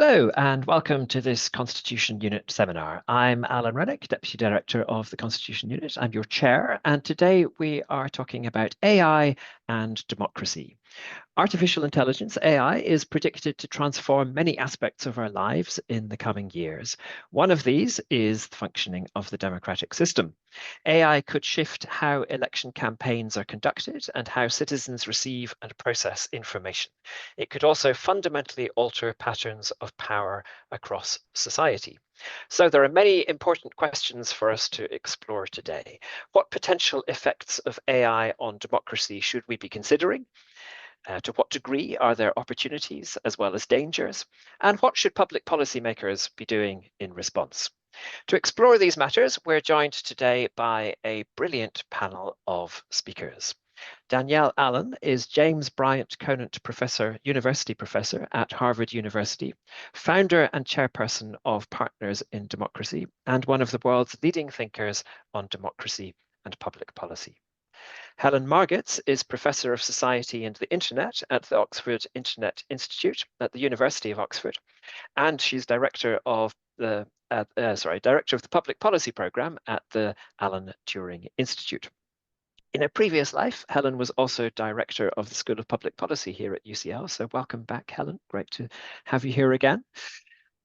Hello and welcome to this Constitution Unit seminar. I'm Alan Rennick, Deputy Director of the Constitution Unit. I'm your chair, and today we are talking about AI and democracy. Artificial intelligence, AI, is predicted to transform many aspects of our lives in the coming years. One of these is the functioning of the democratic system. AI could shift how election campaigns are conducted and how citizens receive and process information. It could also fundamentally alter patterns of power across society. So there are many important questions for us to explore today. What potential effects of AI on democracy should we be considering? To what degree are there opportunities as well as dangers? And what should public policymakers be doing in response? To explore these matters, we're joined today by a brilliant panel of speakers. Danielle Allen is James Bryant Conant University Professor at Harvard University, founder and chairperson of Partners in Democracy, and one of the world's leading thinkers on democracy and public policy. Helen Margetts is Professor of Society and the Internet at the Oxford Internet Institute at the University of Oxford, and she's Director of the Public Policy Programme at the Alan Turing Institute. In a previous life, Helen was also Director of the School of Public Policy here at UCL, so welcome back, Helen. Great to have you here again.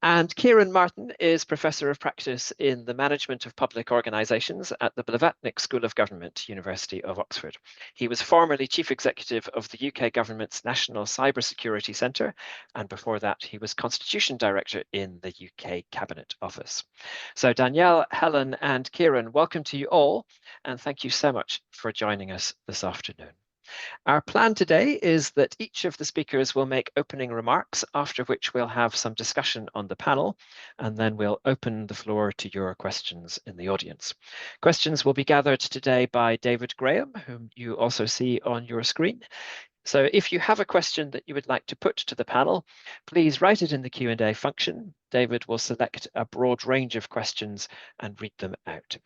And Kieran Martin is Professor of Practice in the Management of Public Organisations at the Blavatnik School of Government, University of Oxford. He was formerly Chief Executive of the UK Government's National Cybersecurity Centre, and before that he was Constitution Director in the UK Cabinet Office. So Danielle, Helen and Kieran, welcome to you all, and thank you so much for joining us this afternoon. Our plan today is that each of the speakers will make opening remarks, after which we'll have some discussion on the panel, and then we'll open the floor to your questions in the audience. Questions will be gathered today by David Graham, whom you also see on your screen. So if you have a question that you would like to put to the panel, please write it in the Q&A function. David will select a broad range of questions and read them out.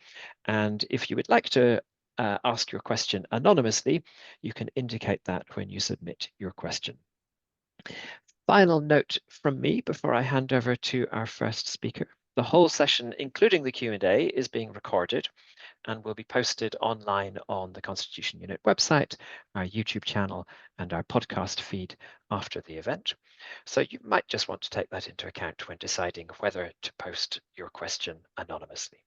And if you would like to ask your question anonymously, you can indicate that when you submit your question. Final note from me before I hand over to our first speaker. The whole session, including the Q&A, is being recorded and will be posted online on the Constitution Unit website, our YouTube channel, and our podcast feed after the event. So you might just want to take that into account when deciding whether to post your question anonymously.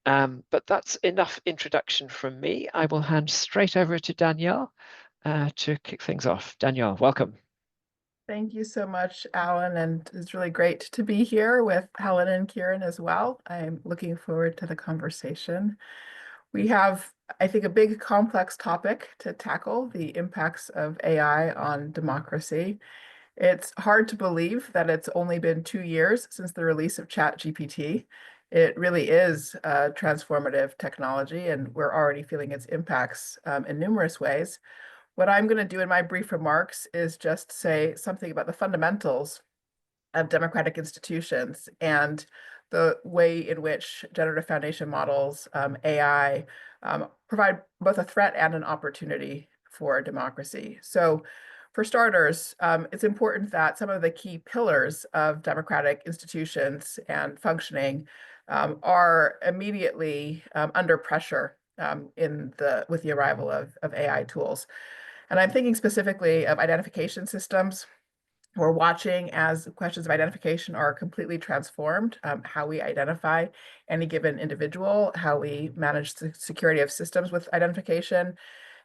But that's enough introduction from me. I will hand straight over to Danielle to kick things off. Danielle, welcome. Thank you so much, Alan, and it's really great to be here with Helen and Kieran as well. I'm looking forward to the conversation. We have, I think, a big complex topic to tackle, the impacts of AI on democracy. It's hard to believe that it's only been 2 years since the release of ChatGPT. It really is a transformative technology, and we're already feeling its impacts in numerous ways. What I'm going to do in my brief remarks is just say something about the fundamentals of democratic institutions and the way in which generative foundation models, AI, provide both a threat and an opportunity for democracy. So for starters, it's important that some of the key pillars of democratic institutions and functioning are immediately under pressure with the arrival of AI tools. And I'm thinking specifically of identification systems. We're watching as questions of identification are completely transformed, how we identify any given individual, how we manage the security of systems with identification.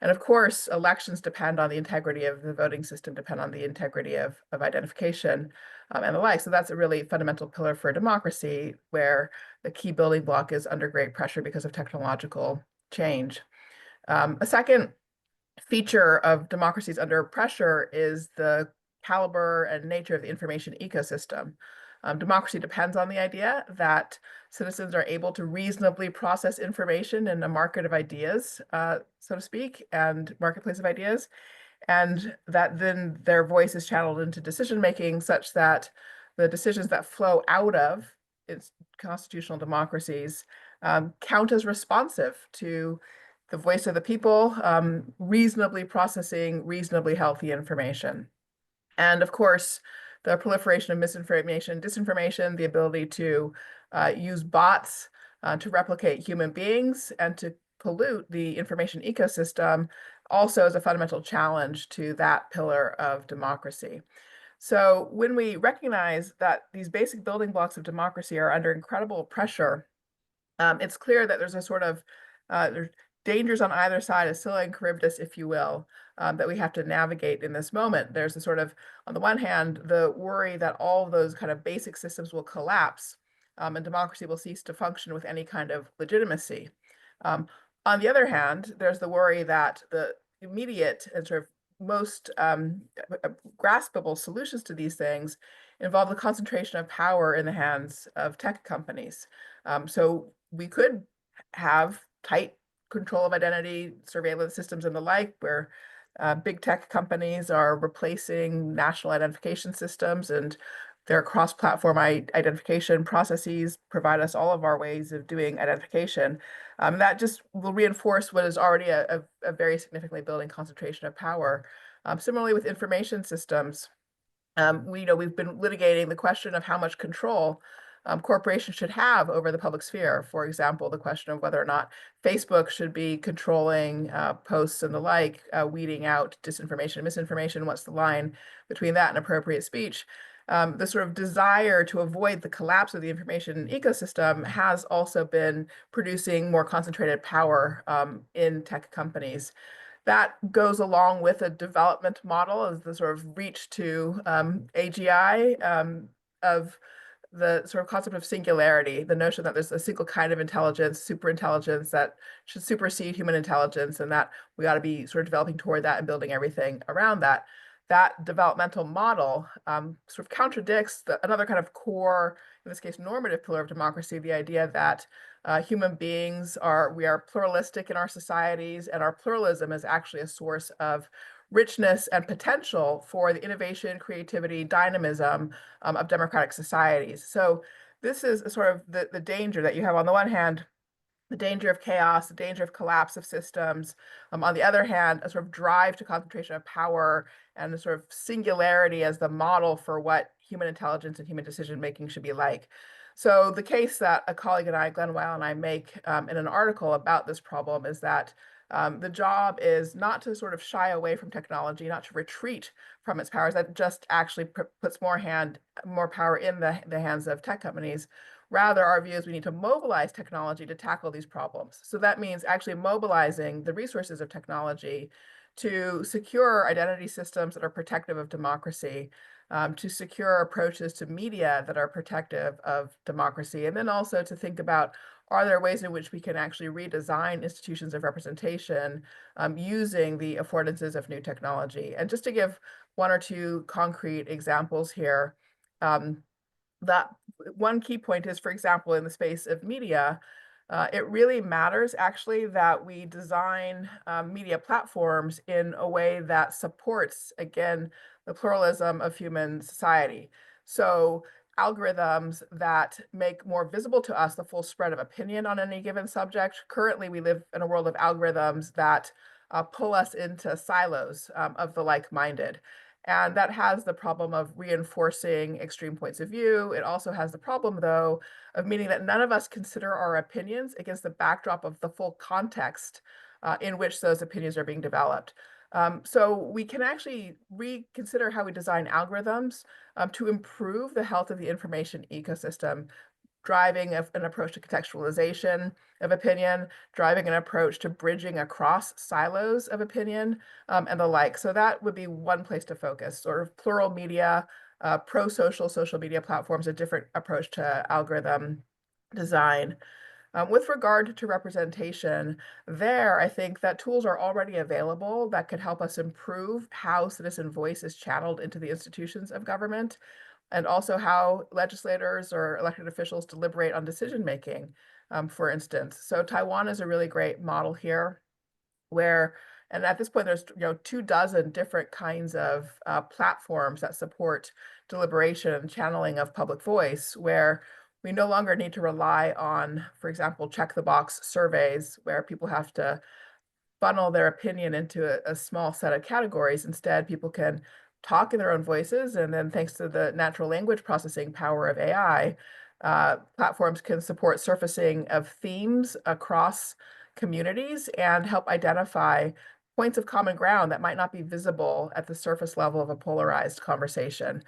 And of course, elections depend on the integrity of the voting system, depend on the integrity of identification and the like. So that's a really fundamental pillar for democracy, where the key building block is under great pressure because of technological change. A second feature of democracies under pressure is the caliber and nature of the information ecosystem. Democracy depends on the idea that citizens are able to reasonably process information in a market of ideas, so to speak, and marketplace of ideas, and that then their voice is channeled into decision-making such that the decisions that flow out of its constitutional democracies count as responsive to the voice of the people, reasonably processing reasonably healthy information. And of course, the proliferation of misinformation, disinformation, the ability to use bots to replicate human beings and to pollute the information ecosystem also is a fundamental challenge to that pillar of democracy. So when we recognize that these basic building blocks of democracy are under incredible pressure, it's clear that there's a sort of there's dangers on either side, a Scylla and Charybdis, if you will, that we have to navigate in this moment. There's a sort of, on the one hand, the worry that all of those kind of basic systems will collapse and democracy will cease to function with any kind of legitimacy. On the other hand, there's the worry that the immediate and sort of most graspable solutions to these things involve the concentration of power in the hands of tech companies. So we could have tight control of identity, surveillance systems, and the like, where big tech companies are replacing national identification systems, and their cross-platform identification processes provide us all of our ways of doing identification. That just will reinforce what is already a very significantly building concentration of power. Similarly, with information systems, we've been litigating the question of how much control corporations should have over the public sphere. For example, the question of whether or not Facebook should be controlling posts and the like, weeding out disinformation, misinformation. What's the line between that and appropriate speech? The sort of desire to avoid the collapse of the information ecosystem has also been producing more concentrated power in tech companies. That goes along with a development model as the sort of reach to AGI of the sort of concept of singularity, the notion that there's a single kind of intelligence, super intelligence, that should supersede human intelligence, and that we ought to be sort of developing toward that and building everything around that. That developmental model sort of contradicts another kind of core, in this case, normative pillar of democracy, the idea that human beings we are pluralistic in our societies, and our pluralism is actually a source of richness and potential for the innovation, creativity, dynamism of democratic societies. So this is a sort of the danger that you have on the one hand, the danger of chaos, the danger of collapse of systems. On the other hand, a sort of drive to concentration of power and the sort of singularity as the model for what human intelligence and human decision-making should be like. So the case that a colleague and I, Glenn Weil and I, make in an article about this problem is that the job is not to sort of shy away from technology, not to retreat from its powers. That just actually puts more power in the hands of tech companies. Rather, our view is we need to mobilize technology to tackle these problems. So that means actually mobilizing the resources of technology to secure identity systems that are protective of democracy, to secure approaches to media that are protective of democracy, and then also to think about, are there ways in which we can actually redesign institutions of representation using the affordances of new technology? And just to give one or two concrete examples here, that one key point is, for example, in the space of media, it really matters actually that we design media platforms in a way that supports, again, the pluralism of human society. So algorithms that make more visible to us the full spread of opinion on any given subject. Currently, we live in a world of algorithms that pull us into silos of the like-minded. And that has the problem of reinforcing extreme points of view. It also has the problem, though, of meaning that none of us consider our opinions against the backdrop of the full context in which those opinions are being developed. So we can actually reconsider how we design algorithms to improve the health of the information ecosystem, driving an approach to contextualization of opinion, driving an approach to bridging across silos of opinion, and the like. So that would be one place to focus, sort of plural media, pro-social social media platforms, a different approach to algorithm design. With regard to representation, I think that tools are already available that could help us improve how citizen voice is channeled into the institutions of government, and also how legislators or elected officials deliberate on decision-making, for instance. So Taiwan is a really great model here where, and at this point, there's 24 different kinds of platforms that support deliberation and channeling of public voice, where we no longer need to rely on, for example, check the box surveys where people have to funnel their opinion into a small set of categories. Instead, people can talk in their own voices. And then thanks to the natural language processing power of AI, platforms can support surfacing of themes across communities and help identify points of common ground that might not be visible at the surface level of a polarized conversation.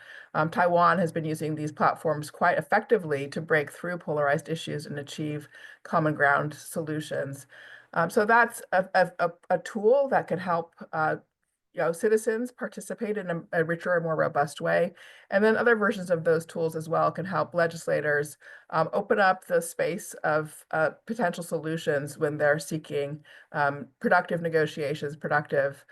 Taiwan has been using these platforms quite effectively to break through polarized issues and achieve common ground solutions. So that's a tool that can help citizens participate in a richer and more robust way. And then other versions of those tools as well can help legislators open up the space of potential solutions when they're seeking productive negotiations, productive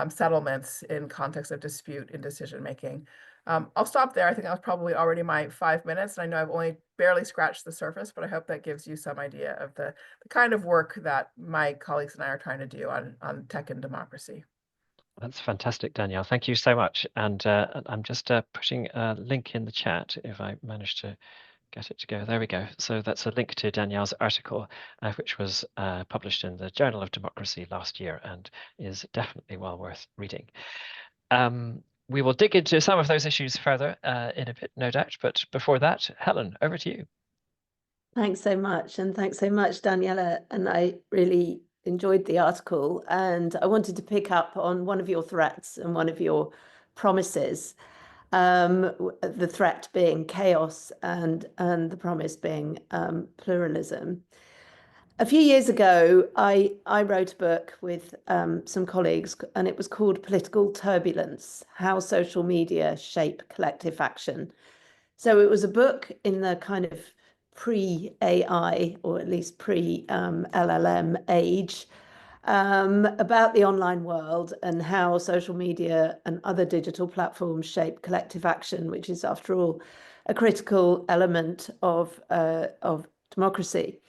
settlements in context of dispute and decision making. I'll stop there. I think that was probably already my 5 minutes. And I know I've only barely scratched the surface, but I hope that gives you some idea of the kind of work that my colleagues and I are trying to do on tech and democracy. That's fantastic, Danielle. Thank you so much. And I'm just putting a link in the chat if I manage to get it to go. There we go. So that's a link to Danielle's article, which was published in the Journal of Democracy last year and is definitely well worth reading. We will dig into some of those issues further in a bit, no doubt. But before that, Helen, over to you. Thanks so much. And thanks so much, Daniela. And I really enjoyed the article. And I wanted to pick up on one of your threats and one of your promises. The threat being chaos and the promise being pluralism. A few years ago, I wrote a book with some colleagues, and it was called Political Turbulence: How Social Media Shape Collective Action. So it was a book in the kind of pre-AI, or at least pre-LLM age, about the online world and how social media and other digital platforms shape collective action, which is, after all, a critical element of democracy.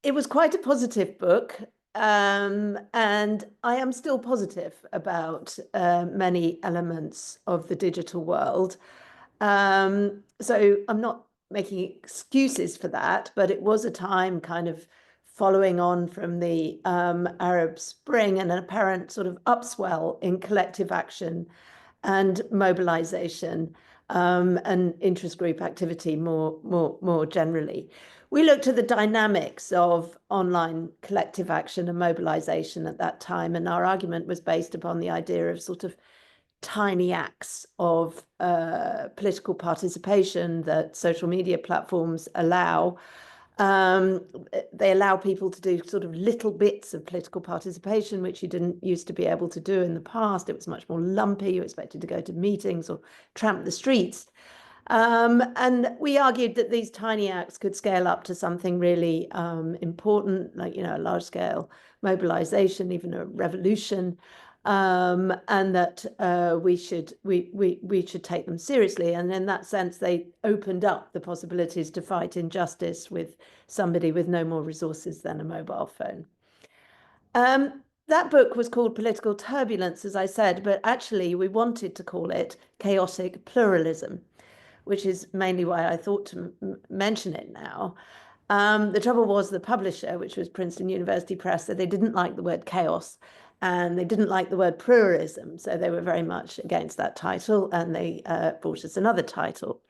It was quite a positive book, and I am still positive about many elements of the digital world. So I'm not making excuses for that, but it was a time kind of following on from the Arab Spring and an apparent sort of upswell in collective action and mobilization and interest group activity more generally. We looked at the dynamics of online collective action and mobilization at that time, and our argument was based upon the idea of sort of tiny acts of political participation that social media platforms allow. They allow people to do sort of little bits of political participation, which you didn't used to be able to do in the past. It was much more lumpy. You expected to go to meetings or tramp the streets. And we argued that these tiny acts could scale up to something really important, like, a large-scale mobilization, even a revolution, and that we should take them seriously. And in that sense, they opened up the possibilities to fight injustice with somebody with no more resources than a mobile phone. That book was called Political Turbulence, as I said, but actually we wanted to call it Chaotic Pluralism, which is mainly why I thought to mention it now. The trouble was the publisher, which was Princeton University Press, said they didn't like the word chaos and they didn't like the word pluralism. So they were very much against that title, and they brought us another title.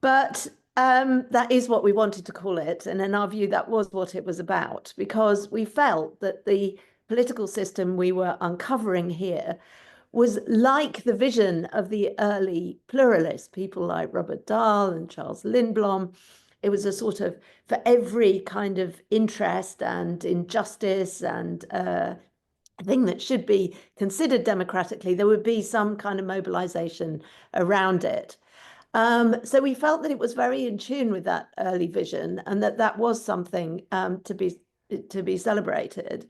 But that is what we wanted to call it. And in our view, that was what it was about, because we felt that the political system we were uncovering here was like the vision of the early pluralists, people like Robert Dahl and Charles Lindblom. It was a sort of, for every kind of interest and injustice and thing that should be considered democratically, there would be some kind of mobilization around it. So we felt that it was very in tune with that early vision, and that was something to be celebrated.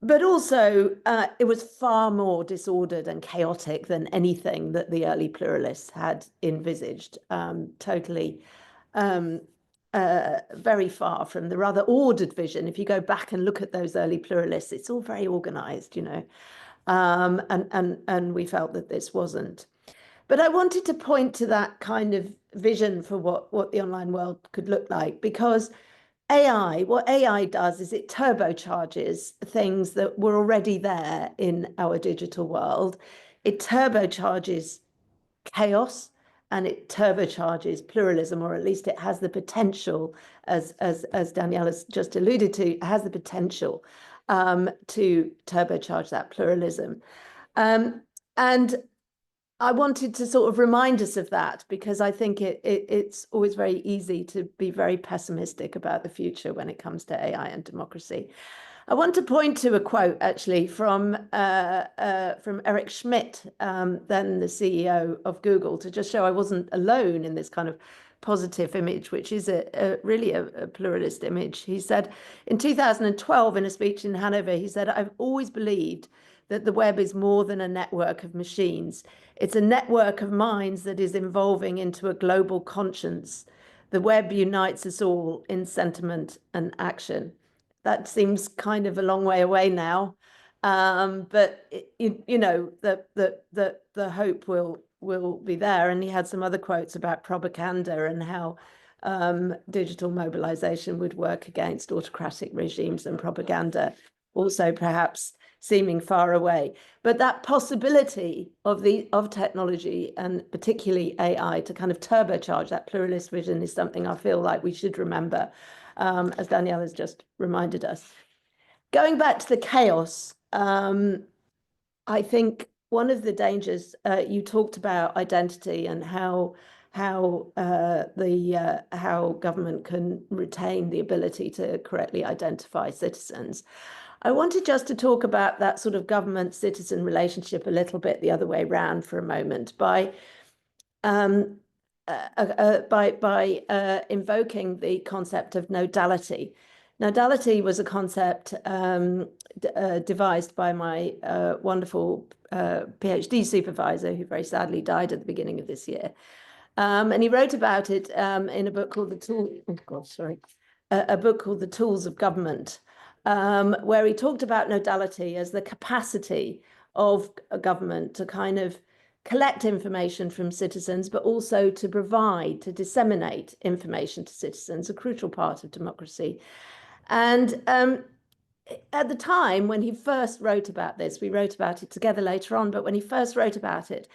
But also, it was far more disordered and chaotic than anything that the early pluralists had envisaged. Totally, very far from the rather ordered vision. If you go back and look at those early pluralists, it's all very organized, and we felt that this wasn't. But I wanted to point to that kind of vision for what the online world could look like, because what AI does is it turbocharges things that were already there in our digital world. It turbocharges chaos and it turbocharges pluralism, or at least it has the potential, as Danielle has just alluded to, it has the potential to turbocharge that pluralism. And I wanted to sort of remind us of that, because I think it's always very easy to be very pessimistic about the future when it comes to AI and democracy. I want to point to a quote actually from Eric Schmidt, then the CEO of Google, to just show I wasn't alone in this kind of positive image, which is really a pluralist image. He said in 2012 in a speech in Hanover, he said, "I've always believed that the web is more than a network of machines. It's a network of minds that is evolving into a global conscience. The web unites us all in sentiment and action." That seems kind of a long way away now, but you know, the hope will be there. And he had some other quotes about propaganda and how digital mobilization would work against autocratic regimes and propaganda, also perhaps seeming far away. But that possibility of technology, and particularly AI, to kind of turbocharge that pluralist vision is something I feel like we should remember, as Danielle has just reminded us. Going back to the chaos, I think one of the dangers, you talked about identity and how government can retain the ability to correctly identify citizens. I wanted just to talk about that sort of government-citizen relationship a little bit the other way around for a moment by invoking the concept of nodality. Nodality was a concept devised by my wonderful PhD supervisor, who very sadly died at the beginning of this year. And he wrote about it in a book called a book called The Tools of Government, where he talked about nodality as the capacity of a government to kind of collect information from citizens, but also to provide, to disseminate information to citizens, a crucial part of democracy. And at the time when he first wrote about this, we wrote about it together later on, but when he first wrote about it,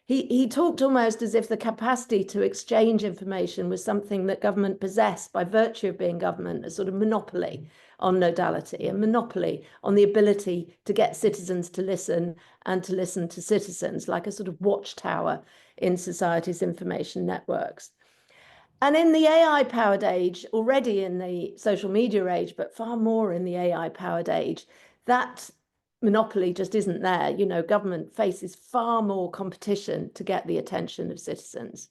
he talked almost as if the capacity to exchange information was something that government possessed by virtue of being government, a sort of monopoly on nodality, a monopoly on the ability to get citizens to listen and to listen to citizens, like a sort of watchtower in society's information networks. And in the AI-powered age, already in the social media age, but far more in the AI-powered age, that monopoly just isn't there. You know, government faces far more competition to get the attention of citizens.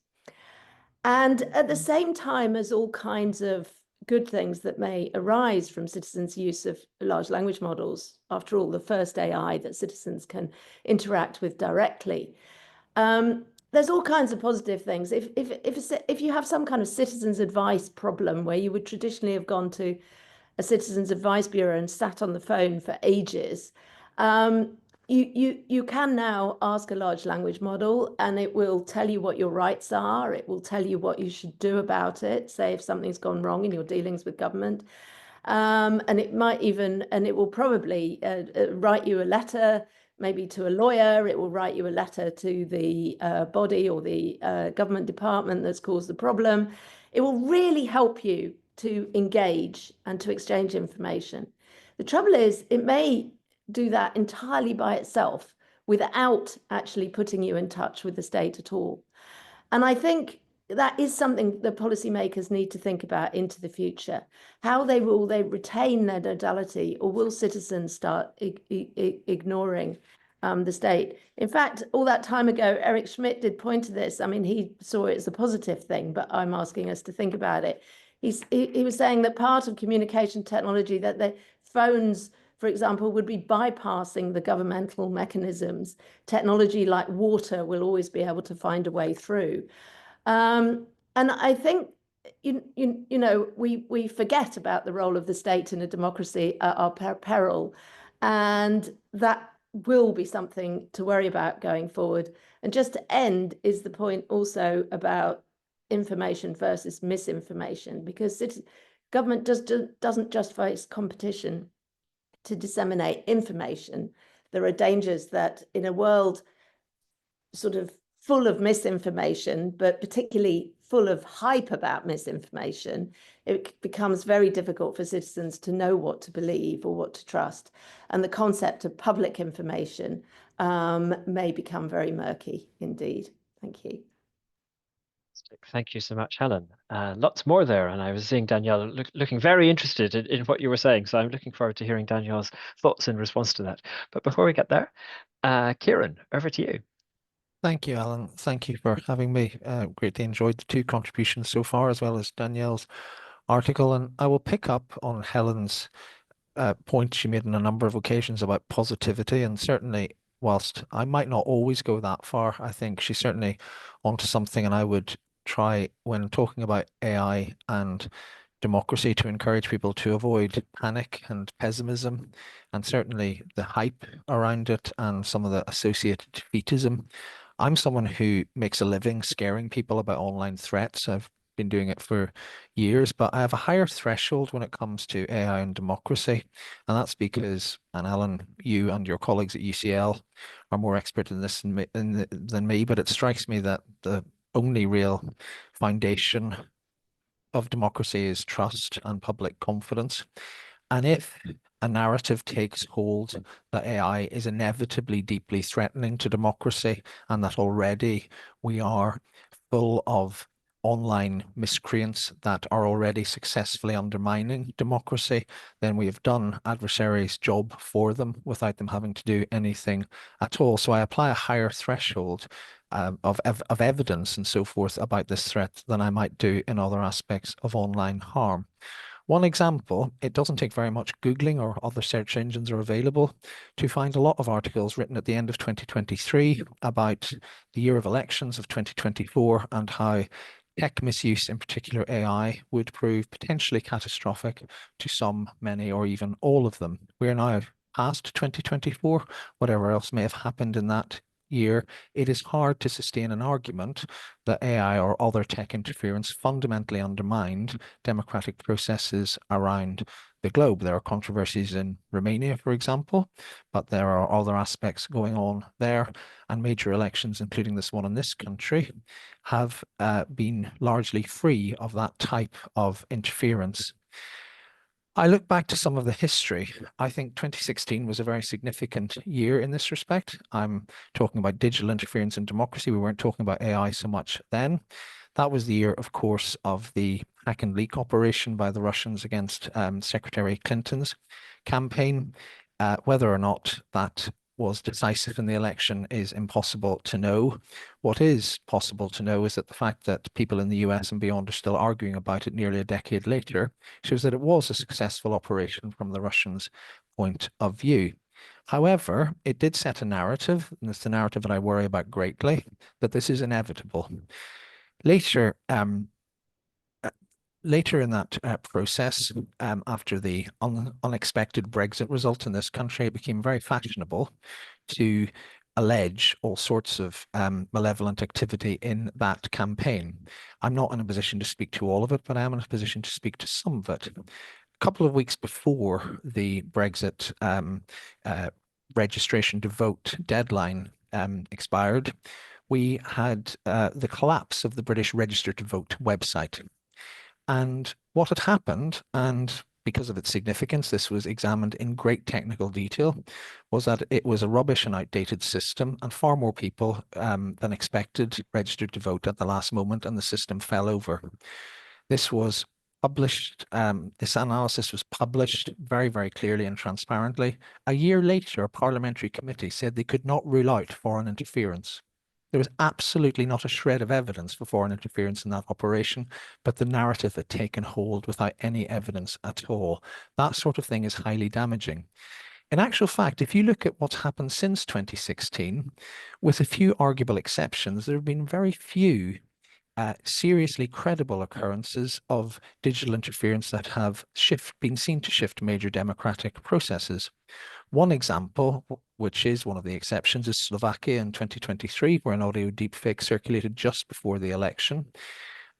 And at the same time as all kinds of good things that may arise from citizens' use of large language models, after all, the first AI that citizens can interact with directly, there's all kinds of positive things. If you have some kind of citizens' advice problem where you would traditionally have gone to a citizens' advice bureau and sat on the phone for ages, you can now ask a large language model and it will tell you what your rights are. It will tell you what you should do about it, say if something's gone wrong in your dealings with government. And it might even, and it will probably write you a letter, maybe to a lawyer. It will write you a letter to the body or the government department that's caused the problem. It will really help you to engage and to exchange information. The trouble is, it may do that entirely by itself without actually putting you in touch with the state at all. And I think that is something the policymakers need to think about into the future. How will they retain their nodality, or will citizens start ignoring the state? In fact, all that time ago, Eric Schmidt did point to this. I mean, he saw it as a positive thing, but I'm asking us to think about it. He was saying that part of communication technology, that the phones, for example, would be bypassing the governmental mechanisms. Technology like water will always be able to find a way through. And I think, you know, we forget about the role of the state in a democracy at our peril. And that will be something to worry about going forward. And just to end is the point also about information versus misinformation, because government doesn't just face competition to disseminate information. There are dangers that in a world sort of full of misinformation, but particularly full of hype about misinformation, it becomes very difficult for citizens to know what to believe or what to trust. And the concept of public information may become very murky indeed. Thank you. Thank you so much, Helen. Lots more there. And I was seeing Danielle looking very interested in what you were saying. So I'm looking forward to hearing Danielle's thoughts in response to that. But before we get there, Kieran, over to you. Thank you, Alan. Thank you for having me. Greatly enjoyed the two contributions so far, as well as Danielle's article. And I will pick up on Helen's point she made on a number of occasions about positivity. And certainly, whilst I might not always go that far, I think she's certainly onto something. And I would try, when talking about AI and democracy, to encourage people to avoid panic and pessimism, and certainly the hype around it and some of the associated defeatism. I'm someone who makes a living scaring people about online threats. I've been doing it for years, but I have a higher threshold when it comes to AI and democracy. And that's because, and Alan, you and your colleagues at UCL are more expert in this than me, but it strikes me that the only real foundation of democracy is trust and public confidence. And if a narrative takes hold that AI is inevitably deeply threatening to democracy, and that already we are full of online miscreants that are already successfully undermining democracy, then we have done adversaries' job for them without them having to do anything at all. So I apply a higher threshold of evidence and so forth about this threat than I might do in other aspects of online harm. One example, it doesn't take very much Googling, or other search engines are available, to find a lot of articles written at the end of 2023 about the year of elections of 2024 and how tech misuse, in particular AI, would prove potentially catastrophic to some, many, or even all of them. We're now past 2024, whatever else may have happened in that year. It is hard to sustain an argument that AI or other tech interference fundamentally undermined democratic processes around the globe. There are controversies in Romania, for example, but there are other aspects going on there, and major elections, including this one in this country, have been largely free of that type of interference. I look back to some of the history. I think 2016 was a very significant year in this respect. I'm talking about digital interference in democracy. We weren't talking about AI so much then. That was the year, of course, of the hack and leak operation by the Russians against Secretary Clinton's campaign. Whether or not that was decisive in the election is impossible to know. What is possible to know is that the fact that people in the US and beyond are still arguing about it nearly a decade later shows that it was a successful operation from the Russians' point of view. However, it did set a narrative, and it's the narrative that I worry about greatly, that this is inevitable. Later, later in that process, after the unexpected Brexit result in this country, it became very fashionable to allege all sorts of malevolent activity in that campaign. I'm not in a position to speak to all of it, but I am in a position to speak to some of it. A couple of weeks before the Brexit registration to vote deadline expired, we had the collapse of the British Register to Vote website. And what had happened, and because of its significance, this was examined in great technical detail, was that it was a rubbish and outdated system, and far more people than expected registered to vote at the last moment, and the system fell over. This was published, this analysis was published very, very clearly and transparently. A year later, a parliamentary committee said they could not rule out foreign interference. There was absolutely not a shred of evidence for foreign interference in that operation, but the narrative had taken hold without any evidence at all. That sort of thing is highly damaging. In actual fact, if you look at what's happened since 2016, with a few arguable exceptions, there have been very few seriously credible occurrences of digital interference that have been seen to shift major democratic processes. One example, which is one of the exceptions, is Slovakia in 2023, where an audio deepfake circulated just before the election.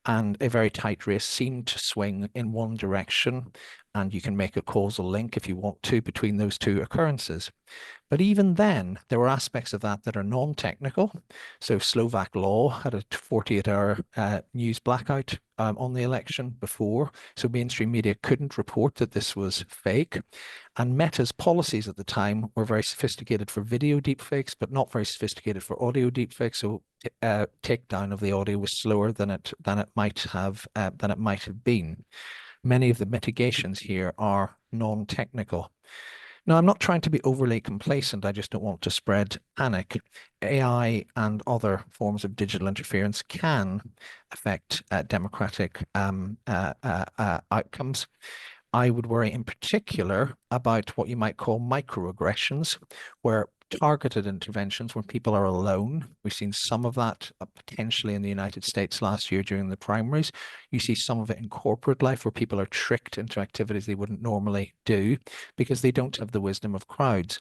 and a very tight race seemed to swing in one direction, and you can make a causal link if you want to between those two occurrences. But even then, there were aspects of that that are non-technical. So Slovak law had a 48-hour news blackout on the election before, so mainstream media couldn't report that this was fake. And Meta's policies at the time were very sophisticated for video deepfakes, but not very sophisticated for audio deepfakes. So takedown of the audio was slower than it might have been. Many of the mitigations here are non-technical. Now, I'm not trying to be overly complacent. I just don't want to spread panic. AI and other forms of digital interference can affect democratic outcomes. I would worry in particular about what you might call microaggressions, where targeted interventions when people are alone. We've seen some of that potentially in the United States last year during the primaries. You see some of it in corporate life where people are tricked into activities they wouldn't normally do because they don't have the wisdom of crowds.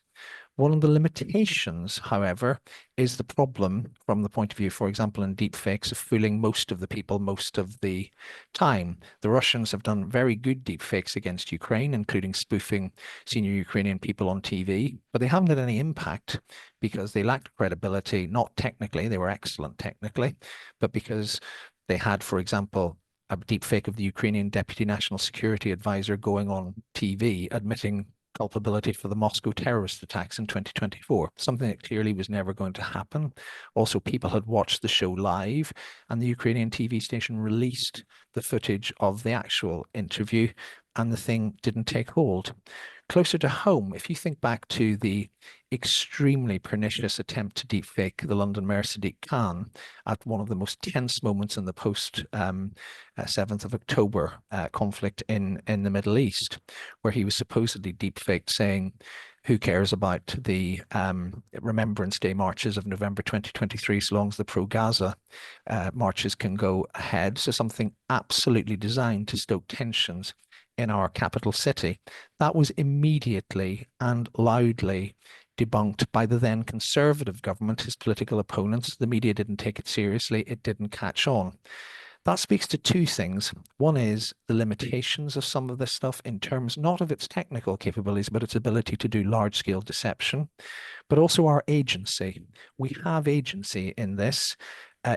One of the limitations, however, is the problem from the point of view, for example, in deepfakes, of fooling most of the people most of the time. The Russians have done very good deepfakes against Ukraine, including spoofing senior Ukrainian people on TV, but they haven't had any impact because they lacked credibility, not technically, they were excellent technically, but because they had, for example, a deepfake of the Ukrainian Deputy National Security Advisor going on TV admitting culpability for the Moscow terrorist attacks in 2024, something that clearly was never going to happen. Also, people had watched the show live, and the Ukrainian TV station released the footage of the actual interview, and the thing didn't take hold. Closer to home, if you think back to the extremely pernicious attempt to deepfake the London Mayor Sadiq Khan at one of the most tense moments in the post 7th of October conflict in the Middle East, where he was supposedly deepfaked saying, who cares about the Remembrance Day marches of November 2023, so long as the pro-Gaza marches can go ahead. So something absolutely designed to stoke tensions in our capital city. That was immediately and loudly debunked by the then Conservative government, his political opponents. The media didn't take it seriously. It didn't catch on. That speaks to two things. One is the limitations of some of this stuff in terms not of its technical capabilities, but its ability to do large-scale deception, but also our agency. We have agency in this.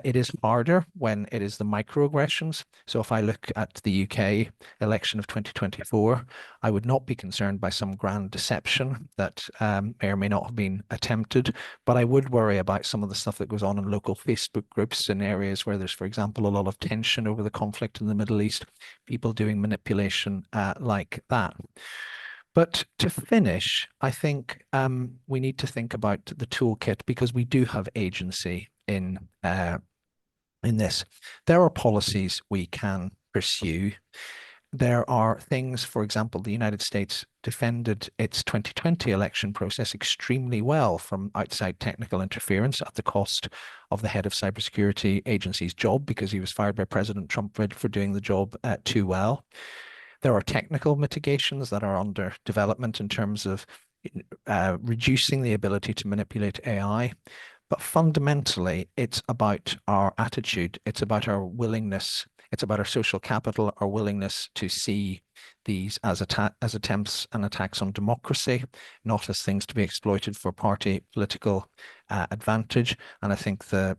It is harder when it is the microaggressions. So if I look at the UK election of 2024, I would not be concerned by some grand deception that may or may not have been attempted, but I would worry about some of the stuff that goes on in local Facebook groups in areas where there's, for example, a lot of tension over the conflict in the Middle East, people doing manipulation like that. But to finish, I think we need to think about the toolkit because we do have agency in this. There are policies we can pursue. There are things, for example, the United States defended its 2020 election process extremely well from outside technical interference at the cost of the head of cybersecurity agency's job because he was fired by President Trump for doing the job too well. There are technical mitigations that are under development in terms of reducing the ability to manipulate AI. But fundamentally, it's about our attitude. It's about our willingness. It's about our social capital, our willingness to see these as attempts and attacks on democracy, not as things to be exploited for party political advantage. And I think the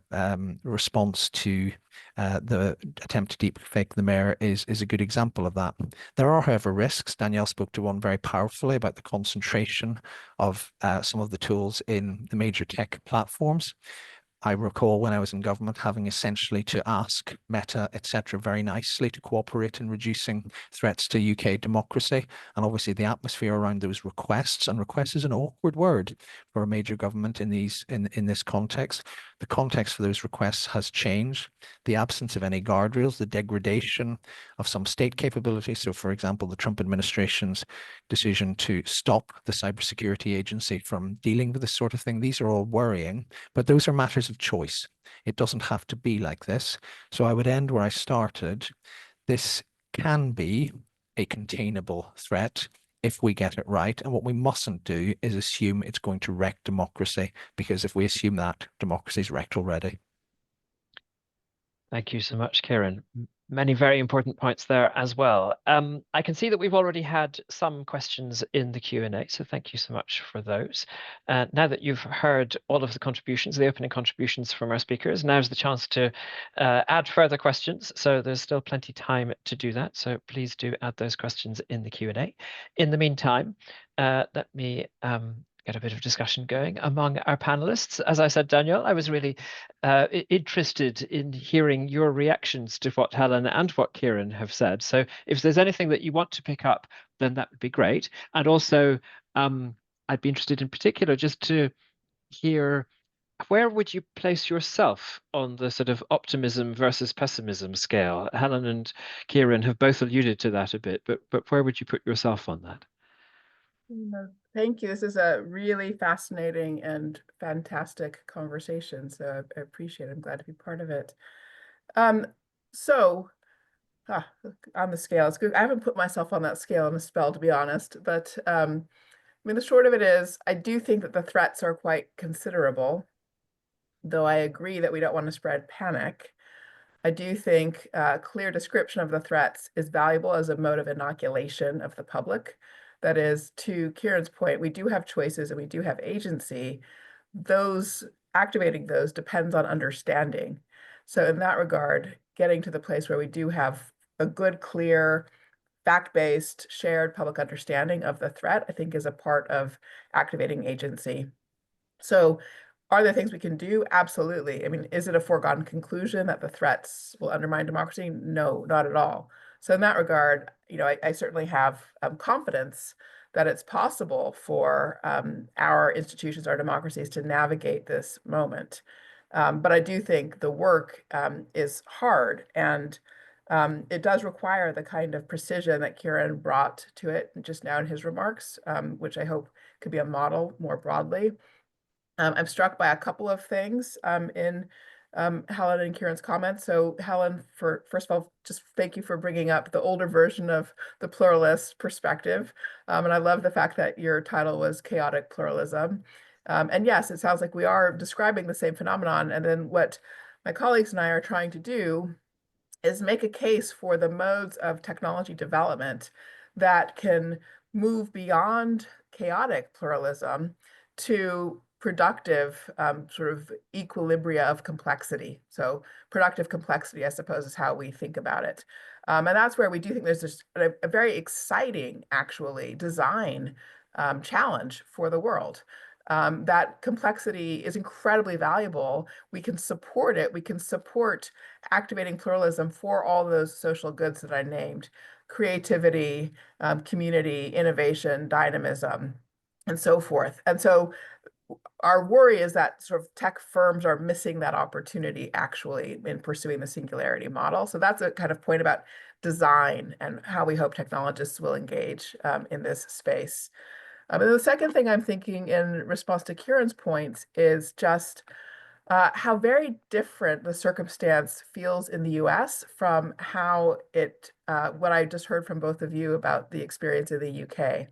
response to the attempt to deepfake the mayor is a good example of that. There are, however, risks. Danielle spoke to one very powerfully about the concentration of some of the tools in the major tech platforms. I recall when I was in government having essentially to ask Meta, etc., very nicely to cooperate in reducing threats to UK democracy. And obviously the atmosphere around those requests, and request is an awkward word for a major government in this context. The context for those requests has changed. The absence of any guardrails, the degradation of some state capabilities. So, for example, the Trump administration's decision to stop the cybersecurity agency from dealing with this sort of thing. These are all worrying, but those are matters of choice. It doesn't have to be like this. So I would end where I started. This can be a containable threat if we get it right. And what we mustn't do is assume it's going to wreck democracy, because if we assume that, democracy is wrecked already. Thank you so much, Kieran. Many very important points there as well. I can see that we've already had some questions in the Q&A, so thank you so much for those. Now that you've heard all of the contributions, the opening contributions from our speakers, now's the chance to add further questions. So there's still plenty time to do that. So please do add those questions in the Q&A. In the meantime, let me get a bit of discussion going among our panelists. As I said, Danielle, I was really interested in hearing your reactions to what Helen and what Kieran have said. So if there's anything that you want to pick up, then that would be great. And also, I'd be interested in particular just to hear, where would you place yourself on the sort of optimism versus pessimism scale? Helen and Kieran have both alluded to that a bit, but where would you put yourself on that? Thank you. This is a really fascinating and fantastic conversation. So I appreciate it. I'm glad to be part of it. So on the scale, it's good. I haven't put myself on that scale in a spell, to be honest. But I mean, the short of it is, I do think that the threats are quite considerable, though I agree that we don't want to spread panic. I do think a clear description of the threats is valuable as a mode of inoculation of the public. That is, to Kieran's point, we do have choices and we do have agency. Activating those depends on understanding. So in that regard, getting to the place where we do have a good, clear, fact-based, shared public understanding of the threat, I think is a part of activating agency. So are there things we can do? Absolutely. I mean, is it a foregone conclusion that the threats will undermine democracy? No, not at all. So in that regard, I certainly have confidence that it's possible for our institutions, our democracies to navigate this moment. But I do think the work is hard, and it does require the kind of precision that Kieran brought to it just now in his remarks, which I hope could be a model more broadly. I'm struck by a couple of things in Helen and Kieran's comments. So Helen, first of all, just thank you for bringing up the older version of the pluralist perspective. And I love the fact that your title was Chaotic Pluralism. And yes, it sounds like we are describing the same phenomenon. And then what my colleagues and I are trying to do is make a case for the modes of technology development that can move beyond chaotic pluralism to productive sort of equilibria of complexity. So productive complexity, I suppose, is how we think about it. And that's where we do think there's just a very exciting, actually, design challenge for the world. That complexity is incredibly valuable. We can support it. We can support activating pluralism for all those social goods that I named: creativity, community, innovation, dynamism, and so forth. And so our worry is that sort of tech firms are missing that opportunity actually in pursuing the singularity model. So that's a kind of point about design and how we hope technologists will engage in this space. And the second thing I'm thinking in response to Kieran's points is just how very different the circumstance feels in the US from how what I just heard from both of you about the experience in the UK.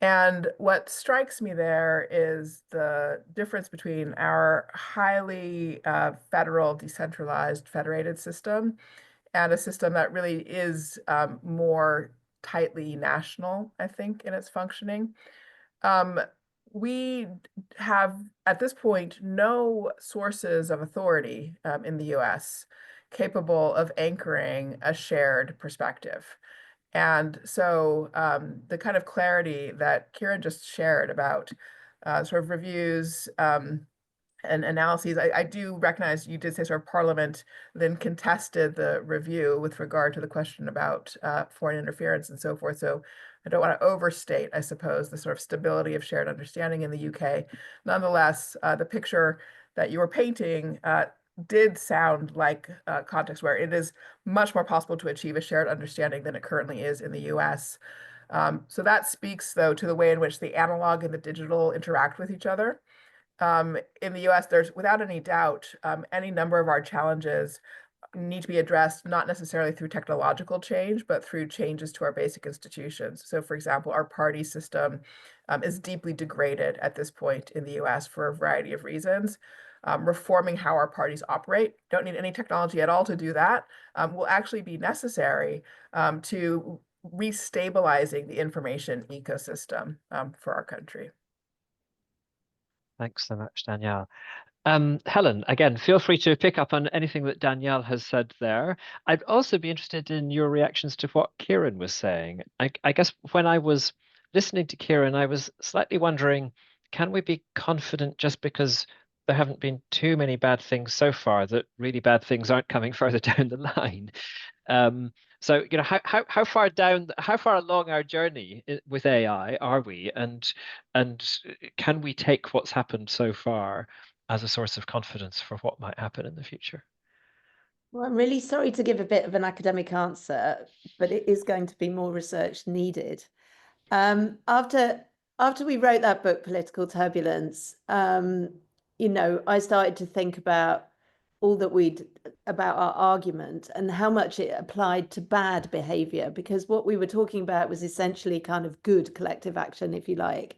And what strikes me there is the difference between our highly federal, decentralized, federated system and a system that really is more tightly national, I think, in its functioning. We have, at this point, no sources of authority in the US capable of anchoring a shared perspective. And so the kind of clarity that Kieran just shared about sort of reviews and analyses, I do recognize you did say sort of Parliament then contested the review with regard to the question about foreign interference and so forth. So I don't want to overstate, I suppose, the sort of stability of shared understanding in the UK. Nonetheless, the picture that you were painting did sound like a context where it is much more possible to achieve a shared understanding than it currently is in the US. So that speaks, though, to the way in which the analog and the digital interact with each other. In the US, there's without any doubt, any number of our challenges need to be addressed, not necessarily through technological change, but through changes to our basic institutions. So for example, our party system is deeply degraded at this point in the US for a variety of reasons. reforming how our parties operate. Don't need any technology at all to do that. Will actually be necessary to restabilizing the information ecosystem for our country. Thanks so much, Danielle. Helen, again, feel free to pick up on anything that Danielle has said there. I'd also be interested in your reactions to what Kieran was saying. I guess when I was listening to Kieran, I was slightly wondering, can we be confident just because there haven't been too many bad things so far that really bad things aren't coming further down the line? So, you know, how far along our journey with AI are we, and can we take what's happened so far as a source of confidence for what might happen in the future? Well, I'm really sorry to give a bit of an academic answer, but it is going to be more research needed. After we wrote that book, Political Turbulence, you know, I started to think about all that about our argument and how much it applied to bad behavior, because what we were talking about was essentially kind of good collective action, if you like.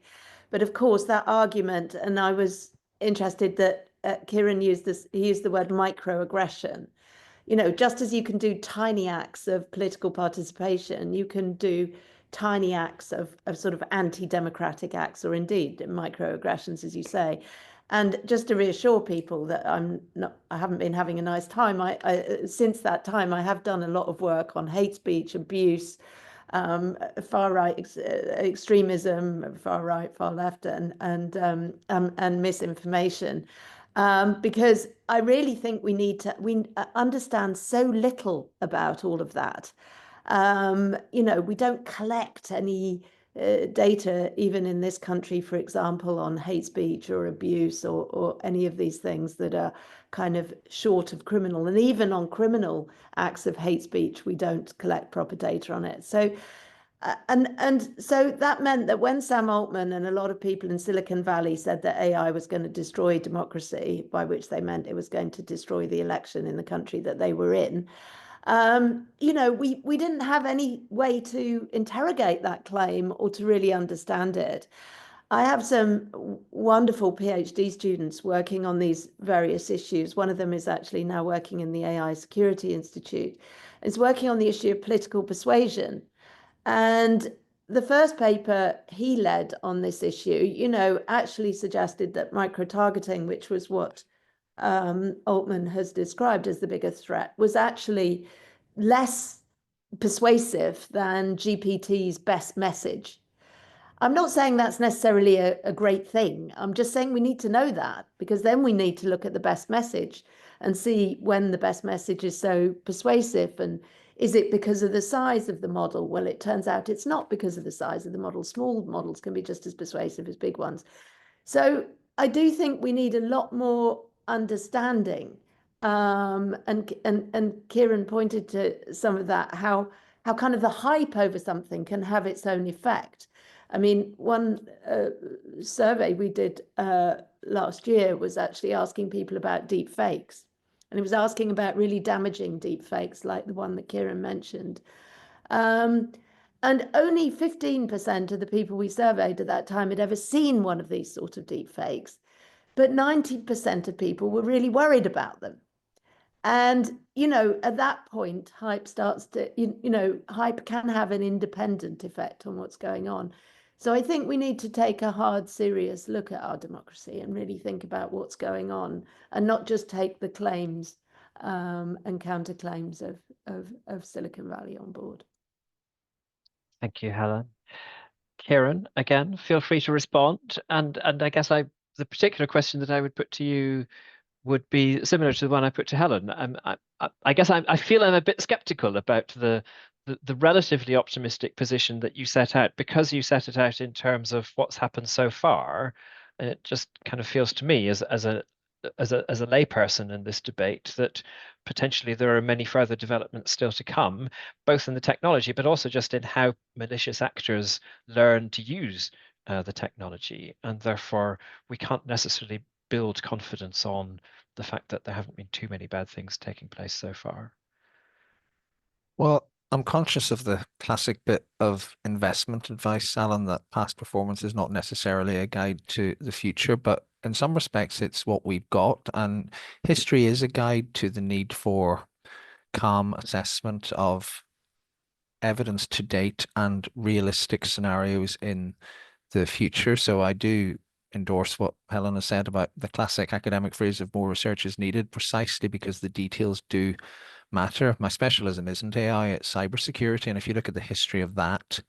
But of course, that argument, and I was interested that Kieran used the word microaggression. You know, just as you can do tiny acts of political participation, you can do tiny acts of sort of anti-democratic acts, or indeed microaggressions, as you say. And just to reassure people that I haven't been having a nice time. Since that time, I have done a lot of work on hate speech, abuse, far right extremism, far right, far left, and misinformation. Because I really think we understand so little about all of that. You know, we don't collect any data, even in this country, for example, on hate speech or abuse or any of these things that are kind of short of criminal. And even on criminal acts of hate speech, we don't collect proper data on it. So and so that meant that when Sam Altman and a lot of people in Silicon Valley said that AI was going to destroy democracy, by which they meant it was going to destroy the election in the country that they were in, you know, we didn't have any way to interrogate that claim or to really understand it. I have some wonderful PhD students working on these various issues. One of them is actually now working in the AI Security Institute. Is working on the issue of political persuasion. And the first paper he led on this issue, you know, actually suggested that micro-targeting, which was what Altman has described as the biggest threat, was actually less persuasive than GPT's best message. I'm not saying that's necessarily a great thing. I'm just saying we need to know that, because then we need to look at the best message and see when the best message is so persuasive. And is it because of the size of the model? Well, it turns out it's not because of the size of the model. Small models can be just as persuasive as big ones. So I do think we need a lot more understanding. And Kieran pointed to some of that, how kind of the hype over something can have its own effect. I mean, one survey we did last year was actually asking people about deep fakes. And it was asking about really damaging deep fakes, like the one that Kieran mentioned. And only 15% of the people we surveyed at that time had ever seen one of these sort of deep fakes. But 90% of people were really worried about them. And, you know, at that point, hype starts to, you know, hype can have an independent effect on what's going on. So I think we need to take a hard, serious look at our democracy and really think about what's going on, and not just take the claims and counterclaims of Silicon Valley on board. Thank you, Helen. Kieran, again, feel free to respond. And I guess the particular question that I would put to you would be similar to the one I put to Helen. I guess I feel I'm a bit skeptical about the relatively optimistic position that you set out, because you set it out in terms of what's happened so far. And it just kind of feels to me as a layperson in this debate that potentially there are many further developments still to come, both in the technology, but also just in how malicious actors learn to use the technology. And therefore, we can't necessarily build confidence on the fact that there haven't been too many bad things taking place so far. Well, I'm conscious of the classic bit of investment advice, Alan, that past performance is not necessarily a guide to the future, but in some respects, it's what we've got. And history is a guide to the need for calm assessment of evidence to date and realistic scenarios in the future. So I do endorse what Helen has said about the classic academic phrase of more research is needed, precisely because the details do matter. My specialism isn't AI, it's cybersecurity. And if you look at the history of that,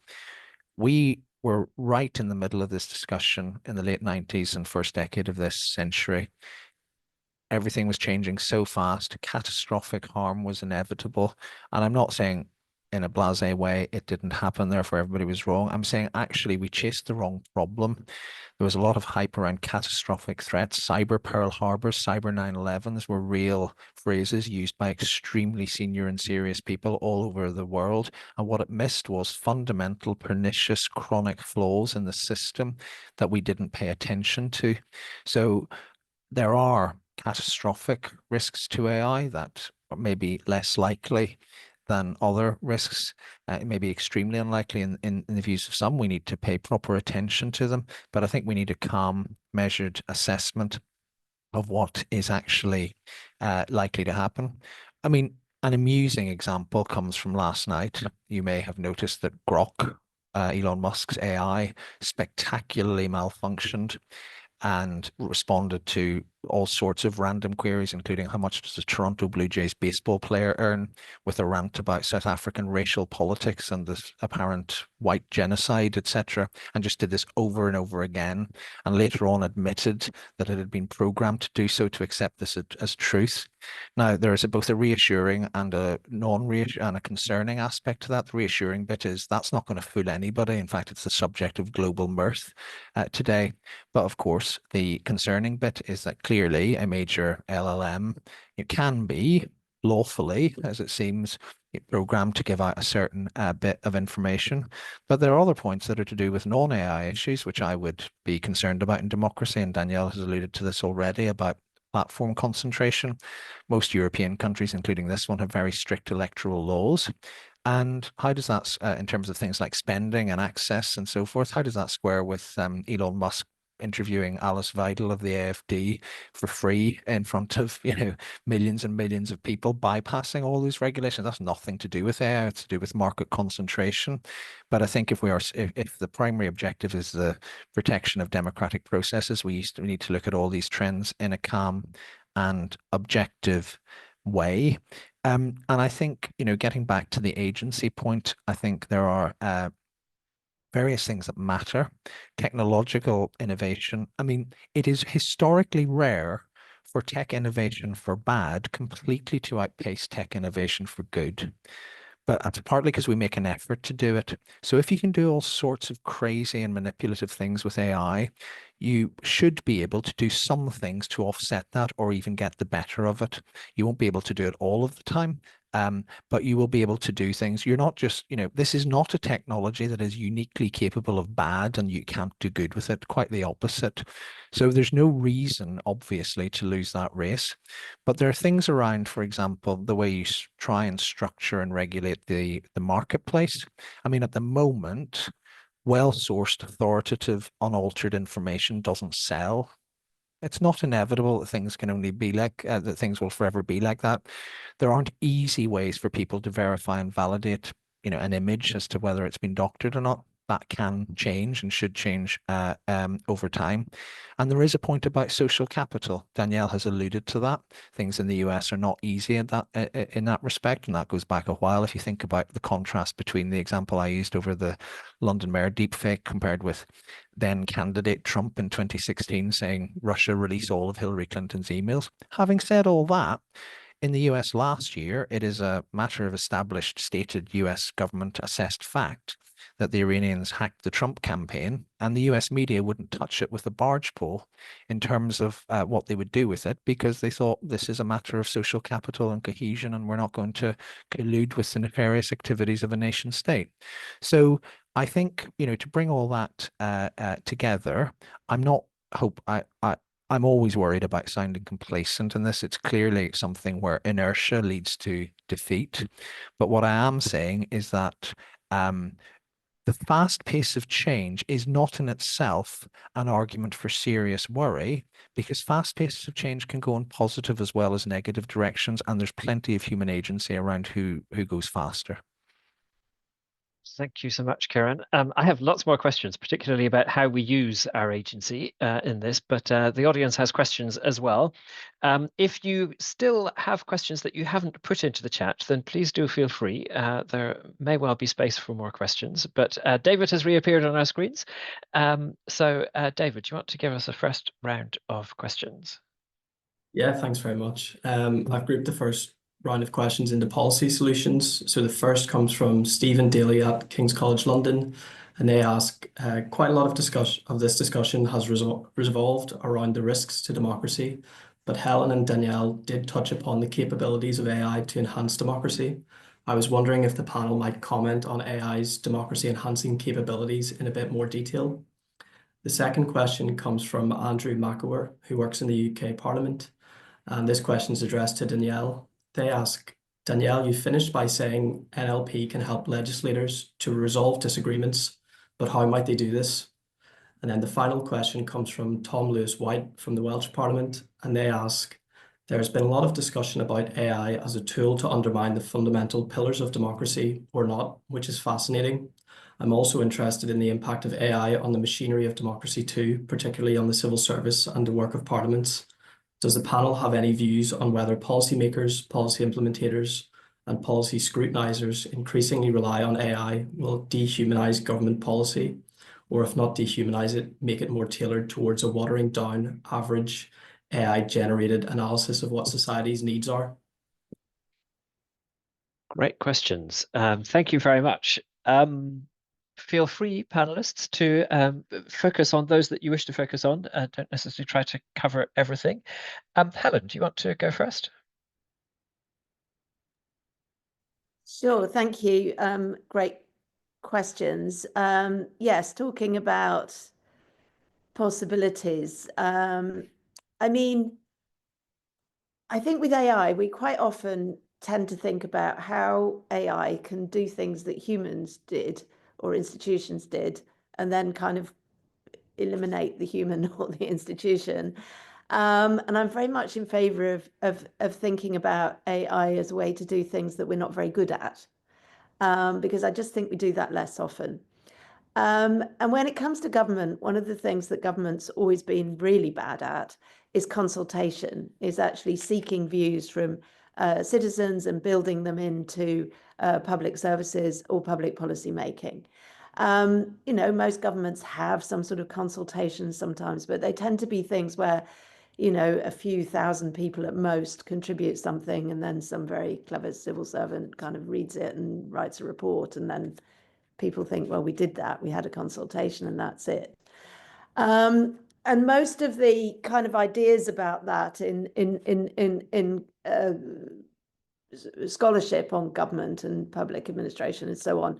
we were right in the middle of this discussion in the late 90s and first decade of this century. Everything was changing so fast, catastrophic harm was inevitable. And I'm not saying in a blasé way it didn't happen, therefore everybody was wrong. I'm saying actually we chased the wrong problem. There was a lot of hype around catastrophic threats. Cyber Pearl Harbors, cyber 9/11s were real phrases used by extremely senior and serious people all over the world. And what it missed was fundamental, pernicious, chronic flaws in the system that we didn't pay attention to. So there are catastrophic risks to AI that may be less likely than other risks. It may be extremely unlikely in the views of some. We need to pay proper attention to them, but I think we need a calm, measured assessment of what is actually likely to happen. I mean, an amusing example comes from last night. You may have noticed that Grok, Elon Musk's AI, spectacularly malfunctioned and responded to all sorts of random queries, including how much does the Toronto Blue Jays baseball player earn, with a rant about South African racial politics and the apparent white genocide, etc., and just did this over and over again, and later on admitted that it had been programmed to do so, to accept this as truth. Now, there is both a reassuring and a non-reassuring and a concerning aspect to that. The reassuring bit is that's not going to fool anybody. In fact, it's the subject of global mirth today. But of course, the concerning bit is that clearly a major LLM, it can be lawfully, as it seems, programmed to give out a certain bit of information. But there are other points that are to do with non-AI issues, which I would be concerned about in democracy. And Danielle has alluded to this already about platform concentration. Most European countries, including this one, have very strict electoral laws. And how does that, in terms of things like spending and access and so forth, how does that square with Elon Musk interviewing Alice Weidel of the AfD for free in front of, millions and millions of people, bypassing all these regulations? That's nothing to do with AI, it's to do with market concentration. But I think if the primary objective is the protection of democratic processes, we need to look at all these trends in a calm and objective way. And I think, getting back to the agency point, I think there are various things that matter. Technological innovation. I mean, it is historically rare for tech innovation for bad completely to outpace tech innovation for good. But that's partly because we make an effort to do it. So if you can do all sorts of crazy and manipulative things with AI, you should be able to do some things to offset that or even get the better of it. You won't be able to do it all of the time, but you will be able to do things. You're not just, this is not a technology that is uniquely capable of bad and you can't do good with it. Quite the opposite. So there's no reason, obviously, to lose that race. But there are things around, for example, the way you try and structure and regulate the marketplace. I mean, at the moment, well-sourced, authoritative, unaltered information doesn't sell. It's not inevitable that things can only be like that. Things will forever be like that. There aren't easy ways for people to verify and validate, an image as to whether it's been doctored or not. That can change and should change over time. And there is a point about social capital. Danielle has alluded to that. Things in the US are not easy in that respect, and that goes back a while. If you think about the contrast between the example I used over the London Mayor deepfake compared with then candidate Trump in 2016 saying Russia release all of Hillary Clinton's emails. Having said all that, in the US last year, it is a matter of established, stated US government assessed fact that the Iranians hacked the Trump campaign, and the US media wouldn't touch it with a barge pole in terms of what they would do with it, because they thought this is a matter of social capital and cohesion, and we're not going to collude with the nefarious activities of a nation state. So I think, to bring all that together, I'm always worried about sounding complacent in this. It's clearly something where inertia leads to defeat. But what I am saying is that the fast pace of change is not in itself an argument for serious worry, because fast paces of change can go in positive as well as negative directions, and there's plenty of human agency around who goes faster. Thank you so much, Kieran. I have lots more questions, particularly about how we use our agency in this, but the audience has questions as well. If you still have questions that you haven't put into the chat, then please do feel free. There may well be space for more questions, but David has reappeared on our screens. So David, do you want to give us a first round of questions? Yeah, thanks very much. I've grouped the first round of questions into policy solutions. So the first comes from Stephen Daly at King's College London, and they ask, quite a lot of this discussion has revolved around the risks to democracy, but Helen and Danielle did touch upon the capabilities of AI to enhance democracy. I was wondering if the panel might comment on AI's democracy enhancing capabilities in a bit more detail. The second question comes from Andrew McAwer, who works in the UK Parliament, and this question is addressed to Danielle. They ask, Danielle, you finished by saying NLP can help legislators to resolve disagreements, but how might they do this? And then the final question comes from Tom Lewis-White from the Welsh Parliament, and they ask, there's been a lot of discussion about AI as a tool to undermine the fundamental pillars of democracy or not, which is fascinating. I'm also interested in the impact of AI on the machinery of democracy too, particularly on the civil service and the work of parliaments. Does the panel have any views on whether policymakers, policy implementators, and policy scrutinizers increasingly rely on AI will dehumanize government policy, or if not dehumanize it, make it more tailored towards a watering down average AI-generated analysis of what society's needs are? Great questions. Thank you very much. Feel free, panelists, to focus on those that you wish to focus on. Don't necessarily try to cover everything. Helen, do you want to go first? Sure, thank you. Great questions. Yes, talking about possibilities. I mean, I think with AI, we quite often tend to think about how AI can do things that humans did or institutions did, and then kind of eliminate the human or the institution. And I'm very much in favor of thinking about AI as a way to do things that we're not very good at, because I just think we do that less often. And when it comes to government, one of the things that government's always been really bad at is consultation, is actually seeking views from citizens and building them into public services or public policy making. You know, most governments have some sort of consultation sometimes, but they tend to be things where, you know, a few thousand people at most contribute something, and then some very clever civil servant kind of reads it and writes a report, and then people think, well, we did that, we had a consultation, and that's it. And most of the kind of ideas about that in scholarship on government and public administration and so on,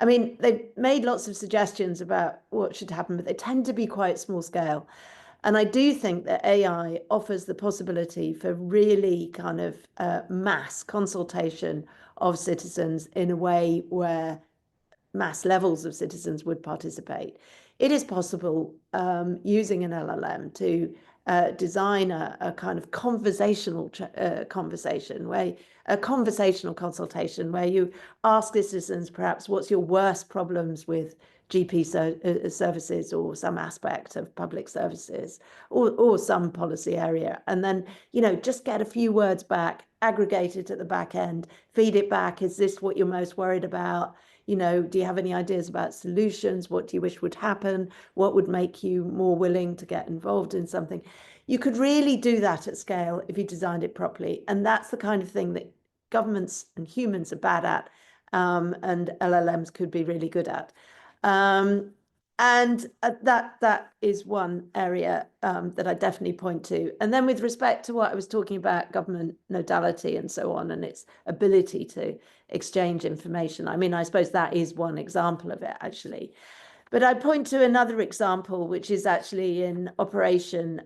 I mean, they've made lots of suggestions about what should happen, but they tend to be quite small scale. And I do think that AI offers the possibility for really kind of mass consultation of citizens in a way where mass levels of citizens would participate. It is possible using an LLM to design a kind of conversational conversation, where a conversational consultation where you ask citizens perhaps what's your worst problems with GP services or some aspect of public services or some policy area, and then, you know, just get a few words back, aggregate it at the back end, feed it back. Is this what you're most worried about? You know, do you have any ideas about solutions? What do you wish would happen? What would make you more willing to get involved in something? You could really do that at scale if you designed it properly. And that's the kind of thing that governments and humans are bad at, and LLMs could be really good at. And that is one area that I definitely point to. And then with respect to what I was talking about, government nodality and so on, and its ability to exchange information, I mean, I suppose that is one example of it, actually. But I point to another example, which is actually in operation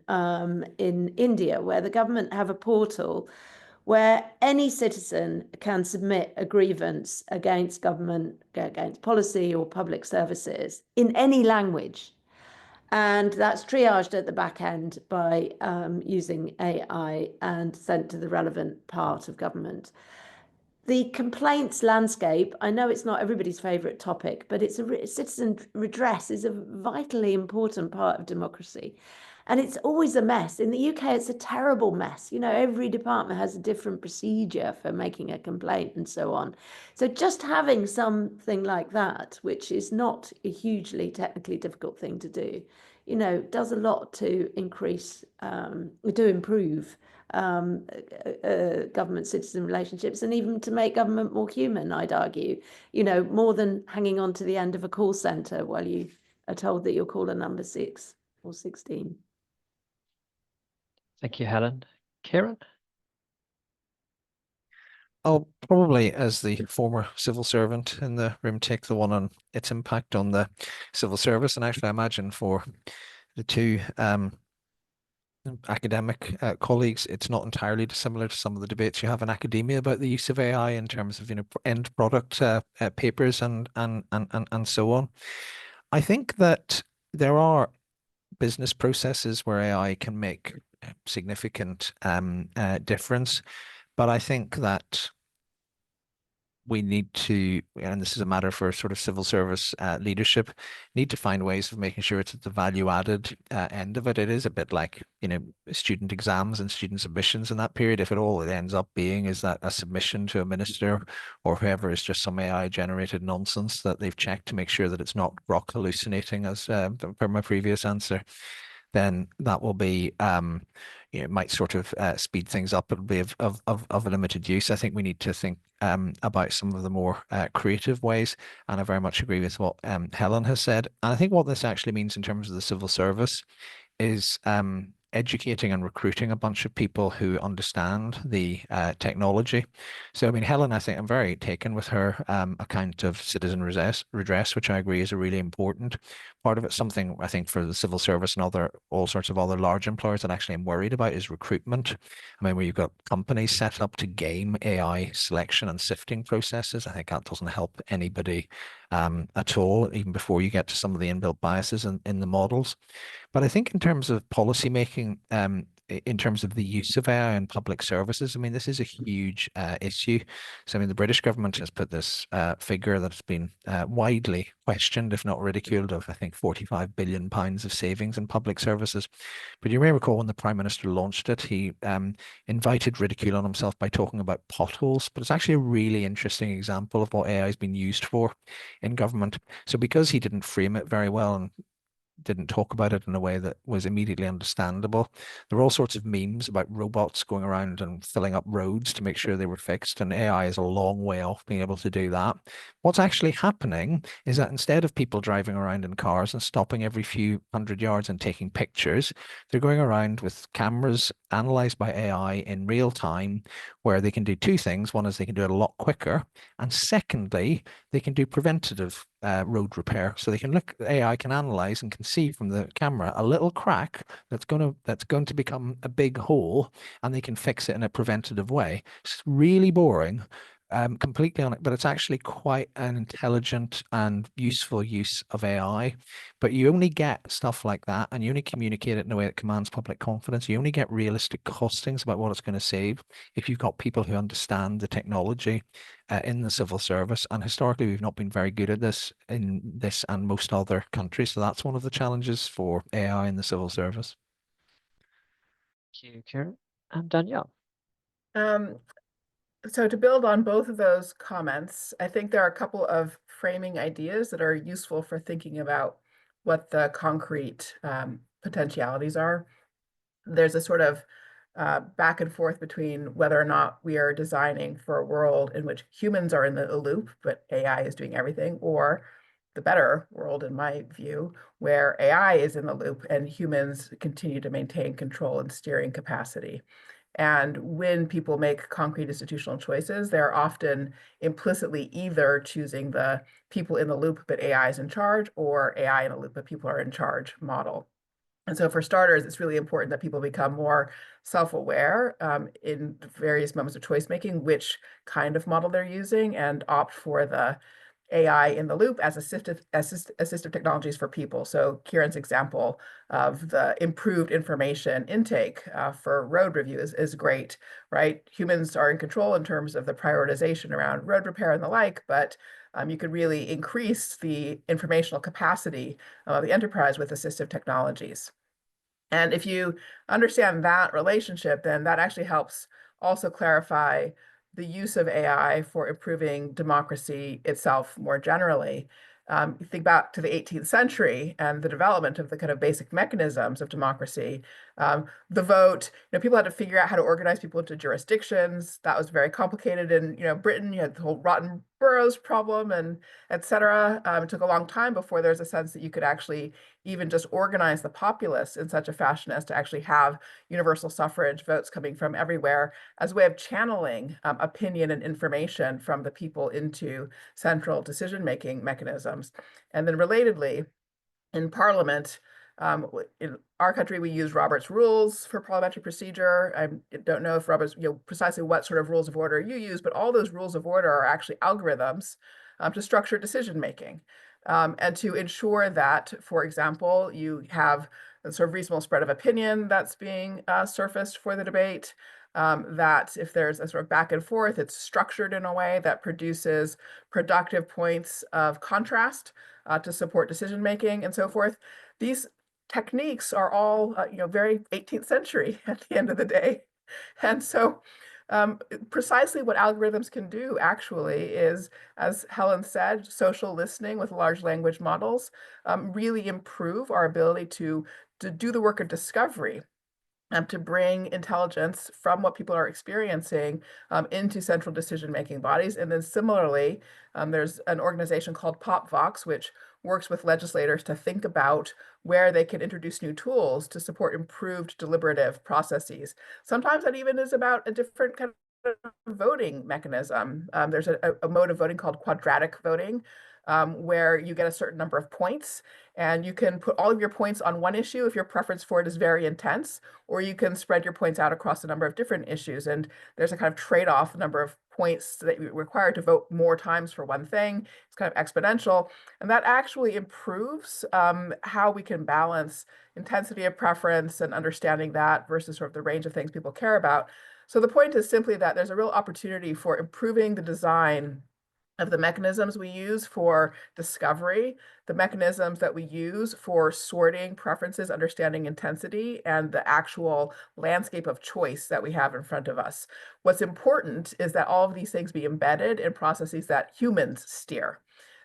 in India, where the government have a portal where any citizen can submit a grievance against government, against policy or public services in any language. And that's triaged at the back end by using AI and sent to the relevant part of government. The complaints landscape, I know it's not everybody's favourite topic, but citizen redress is a vitally important part of democracy. And it's always a mess. In the UK, it's a terrible mess. You know, every department has a different procedure for making a complaint and so on. So just having something like that, which is not a hugely technically difficult thing to do, you know, does a lot to increase, to improve government-citizen relationships, and even to make government more human, I'd argue, you know, more than hanging on to the end of a call centre while you are told that you're caller number 6 or 16. Thank you, Helen. Kieran? I'll probably, as the former civil servant in the room, take the one on its impact on the civil service. And actually, I imagine for the two academic colleagues, it's not entirely dissimilar to some of the debates you have in academia about the use of AI in terms of, you know, end product papers and so on. I think that there are business processes where AI can make significant difference, but I think that we need to, and this is a matter for sort of civil service leadership, need to find ways of making sure it's at the value added end of it. It is a bit like, you know, student exams and student submissions in that period. If it all it ends up being is that a submission to a minister or whoever is just some AI generated nonsense that they've checked to make sure that it's not rock hallucinating, as per my previous answer, then that will be, you know, it might sort of speed things up. It'll be of limited use. I think we need to think about some of the more creative ways, and I very much agree with what Helen has said. And I think what this actually means in terms of the civil service is educating and recruiting a bunch of people who understand the technology. So, I mean, Helen, I think I'm very taken with her account of citizen redress, which I agree is a really important part of it. Something I think for the civil service and all sorts of other large employers that actually I'm worried about is recruitment. I mean, where you've got companies set up to game AI selection and sifting processes, I think that doesn't help anybody at all, even before you get to some of the inbuilt biases in the models. But I think in terms of policy making, in terms of the use of AI in public services, I mean, this is a huge issue. So, I mean, the British government has put this figure that's been widely questioned, if not ridiculed, of, I think, £45 billion of savings in public services. But you may recall when the Prime Minister launched it, he invited ridicule on himself by talking about potholes. But it's actually a really interesting example of what AI has been used for in government. So because he didn't frame it very well and didn't talk about it in a way that was immediately understandable, there were all sorts of memes about robots going around and filling up roads to make sure they were fixed, and AI is a long way off being able to do that. What's actually happening is that instead of people driving around in cars and stopping every few hundred yards and taking pictures, they're going around with cameras analyzed by AI in real time, where they can do two things. One is they can do it a lot quicker, and secondly, they can do preventative road repair. So they can look, AI can analyze and can see from the camera a little crack that's going to become a big hole, and they can fix it in a preventative way. It's really boring, completely on it, but it's actually quite an intelligent and useful use of AI. But you only get stuff like that, and you only communicate it in a way that commands public confidence. You only get realistic costings about what it's going to save if you've got people who understand the technology in the civil service. And historically, we've not been very good at this in this and most other countries. So that's one of the challenges for AI in the civil service. Thank you, Kieran. And Danielle. So to build on both of those comments, I think there are a couple of framing ideas that are useful for thinking about what the concrete potentialities are. There's a sort of back and forth between whether or not we are designing for a world in which humans are in the loop, but AI is doing everything, or the better world, in my view, where AI is in the loop and humans continue to maintain control and steering capacity. And when people make concrete institutional choices, they're often implicitly either choosing the people in the loop, but AI is in charge, or AI in a loop, but people are in charge model. And so for starters, it's really important that people become more self-aware in various moments of choice making, which kind of model they're using, and opt for the AI in the loop as assistive technologies for people. So Kieran's example of the improved information intake for road review is great, right? Humans are in control in terms of the prioritization around road repair and the like, but you could really increase the informational capacity of the enterprise with assistive technologies. And if you understand that relationship, then that actually helps also clarify the use of AI for improving democracy itself more generally. You think back to the 18th century and the development of the kind of basic mechanisms of democracy. The vote, people had to figure out how to organize people into jurisdictions. That was very complicated. In Britain, you had the whole rotten boroughs problem and et cetera. It took a long time before there was a sense that you could actually even just organize the populace in such a fashion as to actually have universal suffrage votes coming from everywhere as a way of channeling opinion and information from the people into central decision-making mechanisms. And then relatedly, in Parliament, in our country, we use Robert's rules for parliamentary procedure. I don't know if Robert's, precisely what sort of rules of order you use, but all those rules of order are actually algorithms to structure decision-making. And to ensure that, for example, you have a sort of reasonable spread of opinion that's being surfaced for the debate, that if there's a sort of back and forth, it's structured in a way that produces productive points of contrast to support decision making and so forth. These techniques are all, very 18th century at the end of the day. And so precisely what algorithms can do actually is, as Helen said, social listening with large language models really improve our ability to do the work of discovery, to bring intelligence from what people are experiencing into central decision-making bodies. And then similarly, there's an organization called PopVox, which works with legislators to think about where they can introduce new tools to support improved deliberative processes. Sometimes that even is about a different kind of voting mechanism. There's a mode of voting called quadratic voting, where you get a certain number of points, and you can put all of your points on one issue if your preference for it is very intense, or you can spread your points out across a number of different issues. And there's a kind of trade-off number of points that you require to vote more times for one thing. It's kind of exponential. And that actually improves how we can balance intensity of preference and understanding that versus sort of the range of things people care about. So the point is simply that there's a real opportunity for improving the design of the mechanisms we use for discovery, the mechanisms that we use for sorting preferences, understanding intensity, and the actual landscape of choice that we have in front of us. What's important is that all of these things be embedded in processes that humans steer.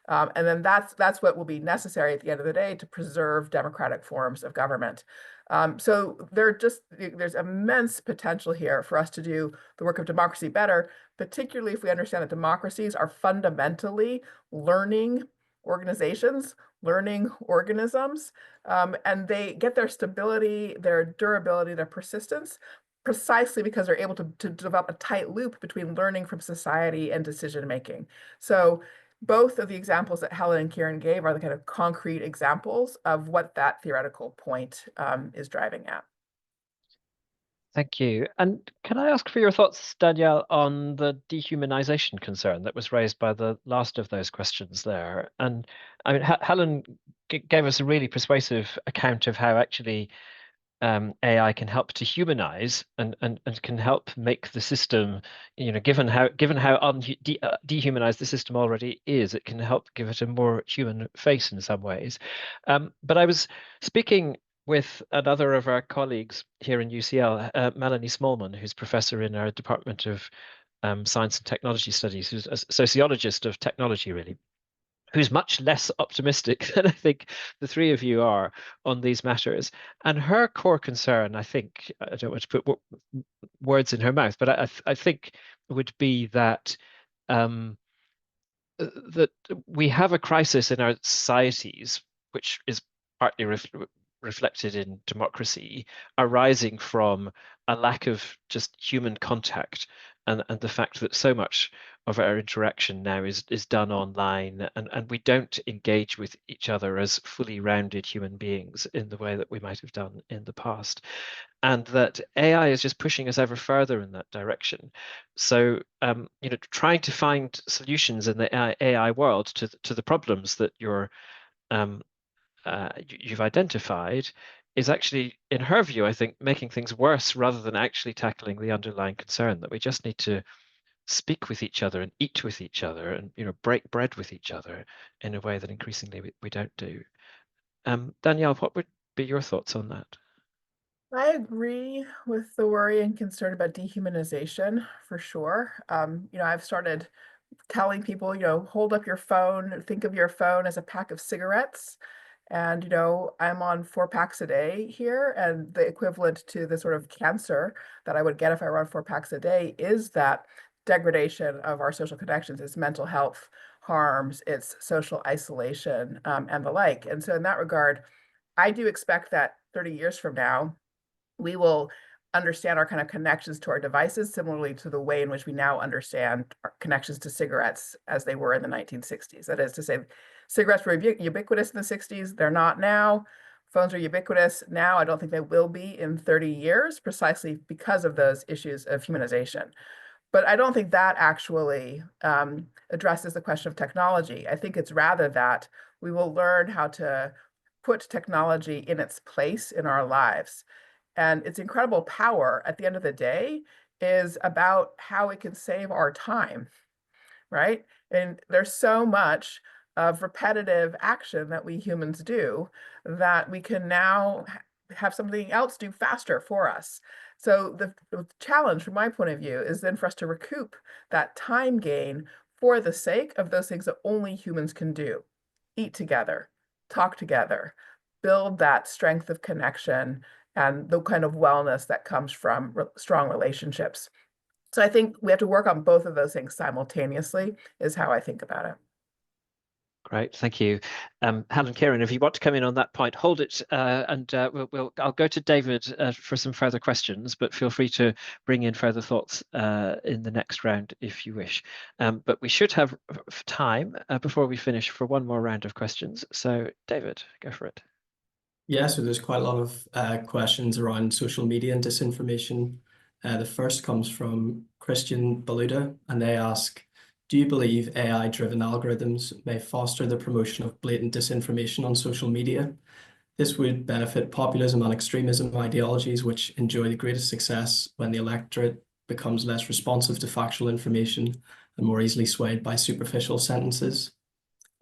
And then that's what will be necessary at the end of the day to preserve democratic forms of government. So there's immense potential here for us to do the work of democracy better, particularly if we understand that democracies are fundamentally learning organizations, learning organisms, and they get their stability, their durability, their persistence precisely because they're able to develop a tight loop between learning from society and decision making. So both of the examples that Helen and Kieran gave are the kind of concrete examples of what that theoretical point is driving at. Thank you. And can I ask for your thoughts, Danielle, on the dehumanization concern that was raised by the last of those questions there? And I mean, Helen gave us a really persuasive account of how actually AI can help to humanize and can help make the system, given how dehumanized the system already is, it can help give it a more human face in some ways. But I was speaking with another of our colleagues here in UCL, Melanie Smallman, who's professor in our Department of Science and Technology Studies, who's a sociologist of technology, really, who's much less optimistic than I think the three of you are on these matters. And her core concern, I think, I don't want to put words in her mouth, but I think would be that that we have a crisis in our societies, which is partly reflected in democracy, arising from a lack of just human contact and the fact that so much of our interaction now is done online, and we don't engage with each other as fully rounded human beings in the way that we might have done in the past. And that AI is just pushing us ever further in that direction. So, trying to find solutions in the AI world to the problems that you've identified is actually, in her view, I think, making things worse rather than actually tackling the underlying concern that we just need to speak with each other and eat with each other and break bread with each other in a way that increasingly we don't do. Danielle, what would be your thoughts on that? I agree with the worry and concern about dehumanization for sure. I've started telling people, hold up your phone, think of your phone as a pack of cigarettes. And, I'm on 4 packs a day here, and the equivalent to the sort of cancer that I would get if I were on 4 packs a day is that degradation of our social connections, it's mental health harms, it's social isolation, and the like. And so in that regard, I do expect that 30 years from now, we will understand our kind of connections to our devices similarly to the way in which we now understand our connections to cigarettes as they were in the 1960s. That is to say, cigarettes were ubiquitous in the 60s. They're not now. Phones are ubiquitous now. I don't think they will be in 30 years, precisely because of those issues of humanization. But I don't think that actually addresses the question of technology. I think it's rather that we will learn how to put technology in its place in our lives. And its incredible power at the end of the day is about how it can save our time, right? And there's so much of repetitive action that we humans do that we can now have something else do faster for us. So the challenge from my point of view is then for us to recoup that time gain for the sake of those things that only humans can do. Eat together, talk together, build that strength of connection and the kind of wellness that comes from strong relationships. So I think we have to work on both of those things simultaneously is how I think about it. Great, thank you. Helen, Kieran, if you want to come in on that point, hold it, and I'll go to David for some further questions, but feel free to bring in further thoughts in the next round if you wish. But we should have time before we finish for one more round of questions. So David, go for it. Yeah, so there's quite a lot of questions around social media and disinformation. The first comes from Christian Baluda, and they ask, do you believe AI-driven algorithms may foster the promotion of blatant disinformation on social media? This would benefit populism and extremism ideologies, which enjoy the greatest success when the electorate becomes less responsive to factual information and more easily swayed by superficial sentences.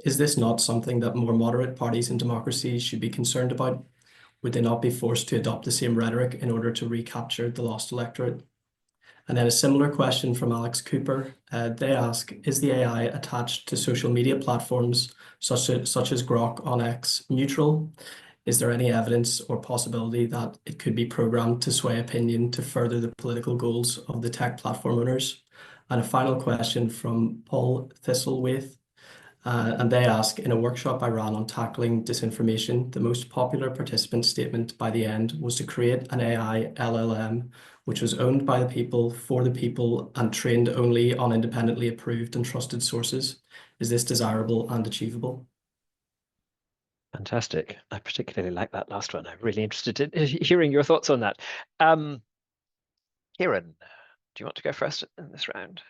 Is this not something that more moderate parties in democracies should be concerned about? Would they not be forced to adopt the same rhetoric in order to recapture the lost electorate? And then a similar question from Alex Cooper. They ask, is the AI attached to social media platforms such as Grok on X neutral? Is there any evidence or possibility that it could be programmed to sway opinion to further the political goals of the tech platform owners? And a final question from Paul Thistlewaite. And they ask, in a workshop I ran on tackling disinformation, the most popular participant statement by the end was to create an AI LLM, which was owned by the people, for the people, and trained only on independently approved and trusted sources. Is this desirable and achievable? Fantastic. I particularly like that last one. I'm really interested in hearing your thoughts on that. Kieran, do you want to go first in this round?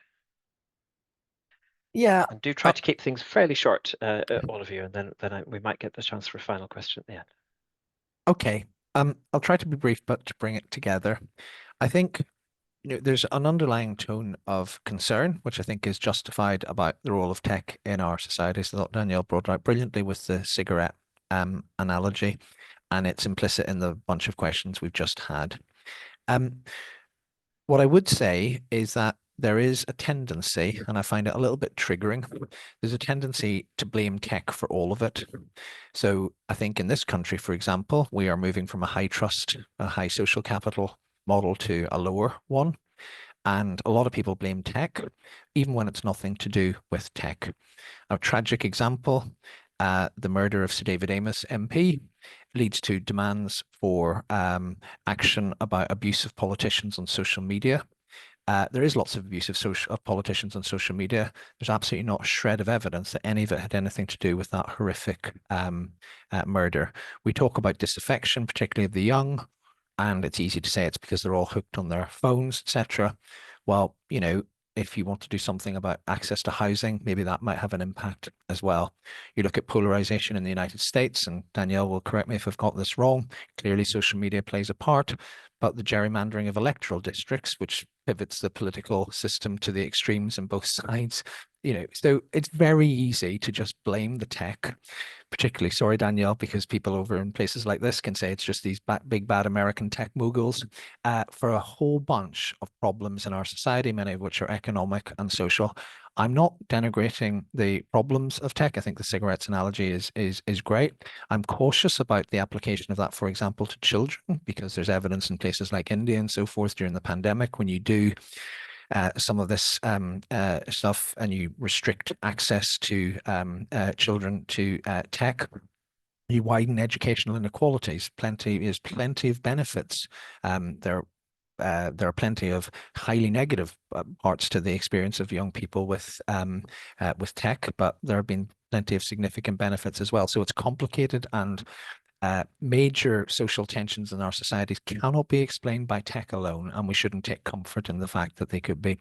Yeah. And do try to keep things fairly short, all of you, and then we might get the chance for a final question at the end. Okay. I'll try to be brief, but to bring it together. I think there's an underlying tone of concern, which I think is justified about the role of tech in our society. So Danielle brought out brilliantly with the cigarette analogy, and it's implicit in the bunch of questions we've just had. What I would say is that there is a tendency, and I find it a little bit triggering, there's a tendency to blame tech for all of it. So I think in this country, for example, we are moving from a high trust, a high social capital model to a lower one. And a lot of people blame tech, even when it's nothing to do with tech. A tragic example, the murder of Sir David Amess MP leads to demands for action about abuse of politicians on social media. There is lots of abuse of politicians on social media. There's absolutely not a shred of evidence that any of it had anything to do with that horrific murder. We talk about disaffection, particularly of the young, and it's easy to say it's because they're all hooked on their phones, etc. Well, you know, if you want to do something about access to housing, maybe that might have an impact as well. You look at polarization in the United States, and Danielle will correct me if I've got this wrong. Clearly, social media plays a part, but the gerrymandering of electoral districts, which pivots the political system to the extremes on both sides, you know, so it's very easy to just blame the tech. Particularly, sorry, Danielle, because people over in places like this can say it's just these big bad American tech moguls for a whole bunch of problems in our society, many of which are economic and social. I'm not denigrating the problems of tech. I think the cigarettes analogy is great. I'm cautious about the application of that, for example, to children, because there's evidence in places like India and so forth during the pandemic when you do some of this stuff and you restrict access to children to tech, you widen educational inequalities. There's plenty of benefits. There are plenty of highly negative parts to the experience of young people with tech, but there have been plenty of significant benefits as well. So it's complicated, and major social tensions in our societies cannot be explained by tech alone, and we shouldn't take comfort in the fact that they could be.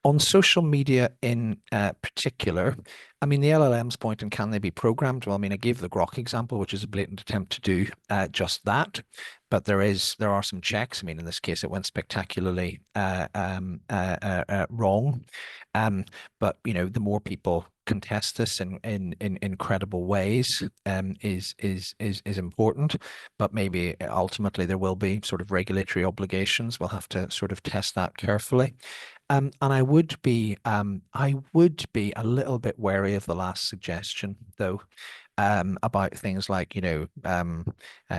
On social media in particular, I mean, the LLM's point, and can they be programmed? Well, I mean, I gave the Grok example, which is a blatant attempt to do just that. But there are some checks. I mean, in this case, it went spectacularly wrong. But you know, the more people contest this in incredible ways is important. But maybe ultimately there will be sort of regulatory obligations. We'll have to sort of test that carefully. And I would be a little bit wary of the last suggestion, though, about things like, you know,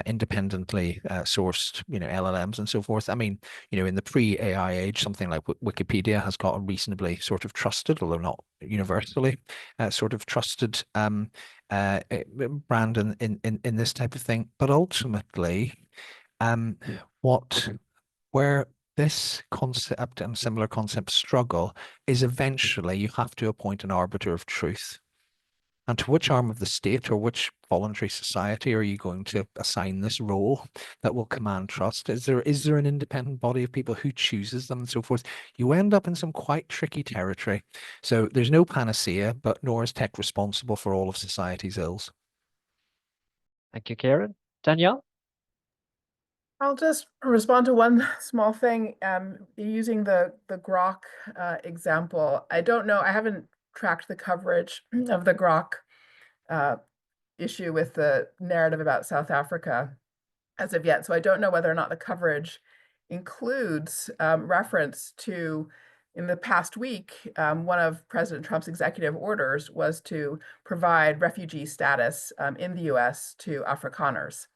independently sourced, you know, LLMs and so forth. I mean, you know, in the pre-AI age, something like Wikipedia has got a reasonably sort of trusted, although not universally, sort of trusted brand in this type of thing. But ultimately, where this concept and similar concepts struggle is eventually you have to appoint an arbiter of truth. And to which arm of the state or which voluntary society are you going to assign this role that will command trust? Is there an independent body of people who chooses them and so forth? You end up in some quite tricky territory. So there's no panacea, but nor is tech responsible for all of society's ills. Thank you, Kieran. Danielle? I'll just respond to one small thing. Using the Grok example, I don't know, I haven't tracked the coverage of the Grok issue with the narrative about South Africa as of yet. So I don't know whether or not the coverage includes reference to, in the past week, one of President Trump's executive orders was to provide refugee status in the US to Afrikaners.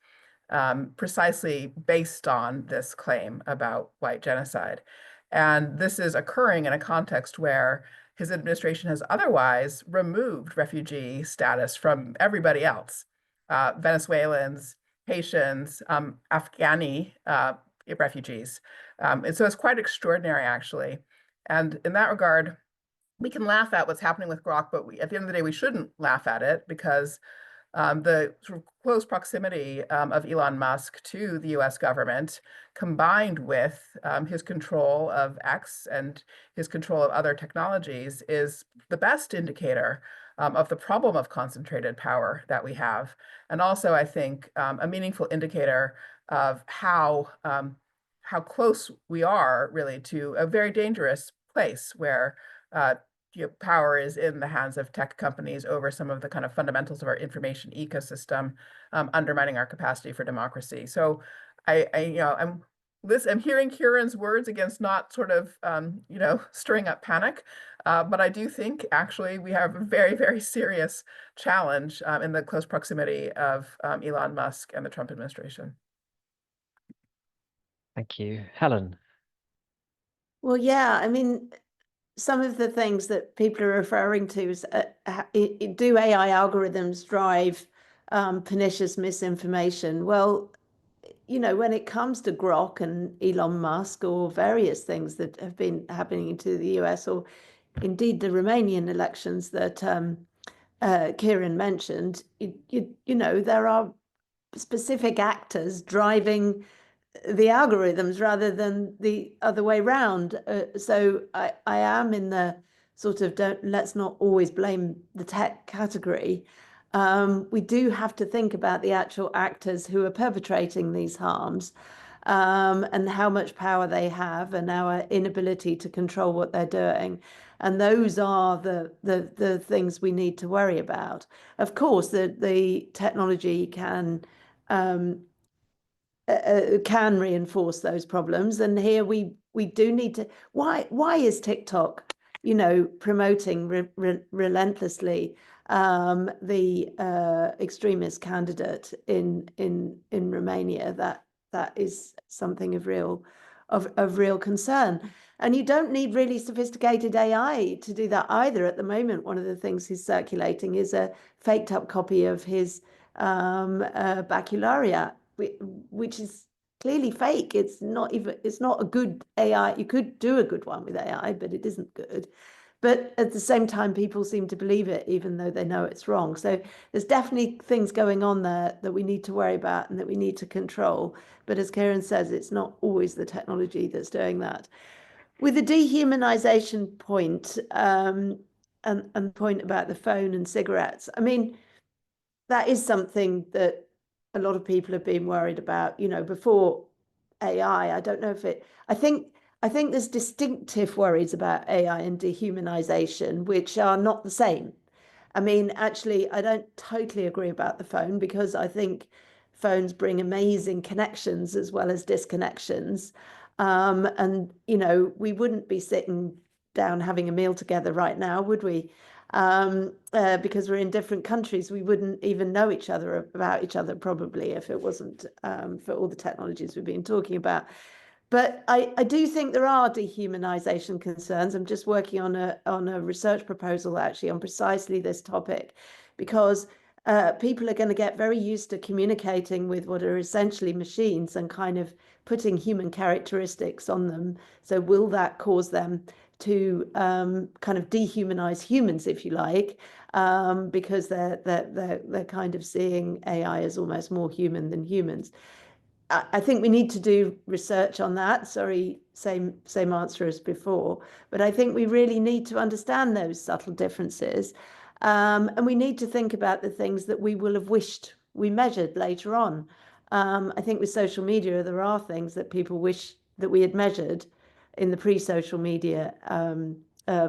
Precisely based on this claim about white genocide. And this is occurring in a context where his administration has otherwise removed refugee status from everybody else, Venezuelans, Haitians, Afghani refugees. And so it's quite extraordinary, actually. And in that regard, we can laugh at what's happening with Grok, but at the end of the day, we shouldn't laugh at it, because the sort of close proximity of Elon Musk to the US government, combined with his control of X and his control of other technologies, is the best indicator of the problem of concentrated power that we have. And also, I think, a meaningful indicator of how close we are really to a very dangerous place where power is in the hands of tech companies over some of the kind of fundamentals of our information ecosystem, undermining our capacity for democracy. So I'm hearing Kieran's words against not sort of, stirring up panic, but I do think actually we have a very, very serious challenge in the close proximity of Elon Musk and the Trump administration. Thank you. Helen? Well, yeah, I mean, some of the things that people are referring to is, do AI algorithms drive pernicious misinformation? Well, you know, when it comes to Grok and Elon Musk or various things that have been happening to the US, or indeed the Romanian elections that Kieran mentioned, you know, there are specific actors driving the algorithms rather than the other way round. So I am in the sort of let's not always blame the tech category. We do have to think about the actual actors who are perpetrating these harms, and how much power they have and our inability to control what they're doing. And those are the things we need to worry about. Of course, the technology can reinforce those problems. And here we do need to, why is TikTok, you know, promoting relentlessly the extremist candidate in Romania? That is something of real concern. And you don't need really sophisticated AI to do that either. At the moment, one of the things he's circulating is a faked up copy of his baccalaureate, which is clearly fake. It's not a good AI. You could do a good one with AI, but it isn't good. But at the same time, people seem to believe it, even though they know it's wrong. So there's definitely things going on there that we need to worry about and that we need to control. But as Kieran says, it's not always the technology that's doing that. With the dehumanization point, and the point about the phone and cigarettes, I mean, that is something that a lot of people have been worried about, you know, before AI. I don't know if I think there's distinctive worries about AI and dehumanization, which are not the same. I mean, actually, I don't totally agree about the phone, because I think phones bring amazing connections as well as disconnections. And, you know, we wouldn't be sitting down having a meal together right now, would we? Because we're in different countries, we wouldn't even know about each other probably if it wasn't for all the technologies we've been talking about. But I do think there are dehumanization concerns. I'm just working on a research proposal actually on precisely this topic, because people are going to get very used to communicating with what are essentially machines and kind of putting human characteristics on them. So will that cause them to kind of dehumanize humans, if you like, because they're kind of seeing AI as almost more human than humans? I think we need to do research on that. Sorry, same answer as before. But I think we really need to understand those subtle differences. And we need to think about the things that we will have wished we measured later on. I think with social media, there are things that people wish that we had measured in the pre-social media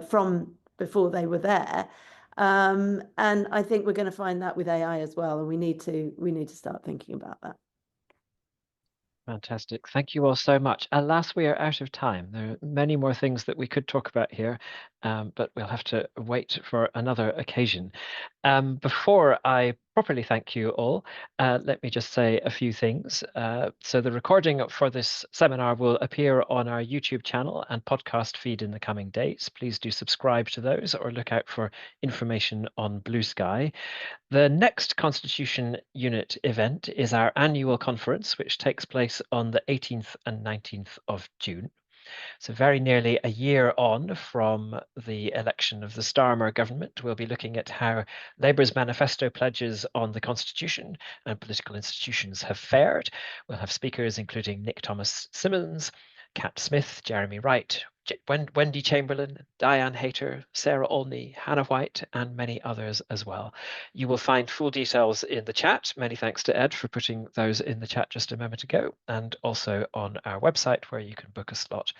from before they were there. And I think we're going to find that with AI as well. And we need to start thinking about that. Fantastic. Thank you all so much. Alas, we are out of time. There are many more things that we could talk about here, but we'll have to wait for another occasion. Before I properly thank you all, let me just say a few things. So the recording for this seminar will appear on our YouTube channel and podcast feed in the coming days. Please do subscribe to those or look out for information on Blue Sky. The next Constitution Unit event is our annual conference, which takes place on the 18th and 19th of June. So very nearly a year on from the election of the Starmer government, we'll be looking at how Labour's manifesto pledges on the Constitution and political institutions have fared. We'll have speakers including Nick Thomas-Symonds, Kat Smith, Jeremy Wright, Wendy Chamberlain, Diane Hayter, Sarah Olney, Hannah White, and many others as well. You will find full details in the chat. Many thanks to Ed for putting those in the chat just a moment ago, and also on our website where you can book a slot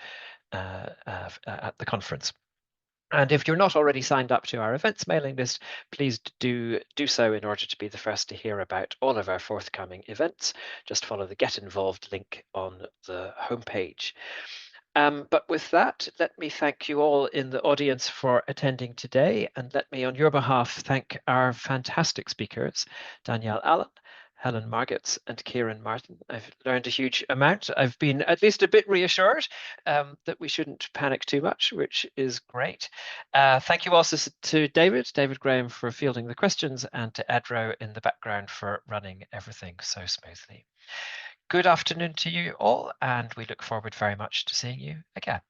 at the conference. And if you're not already signed up to our events mailing list, please do so in order to be the first to hear about all of our forthcoming events. Just follow the Get Involved link on the homepage. But with that, let me thank you all in the audience for attending today, and let me on your behalf thank our fantastic speakers, Danielle Allen, Helen Margetts, and Kieran Martin. I've learned a huge amount. I've been at least a bit reassured that we shouldn't panic too much, which is great. Thank you also to David Graham for fielding the questions, and to Ed Rowe in the background for running everything so smoothly. good afternoon to you all, and we look forward very much to seeing you again.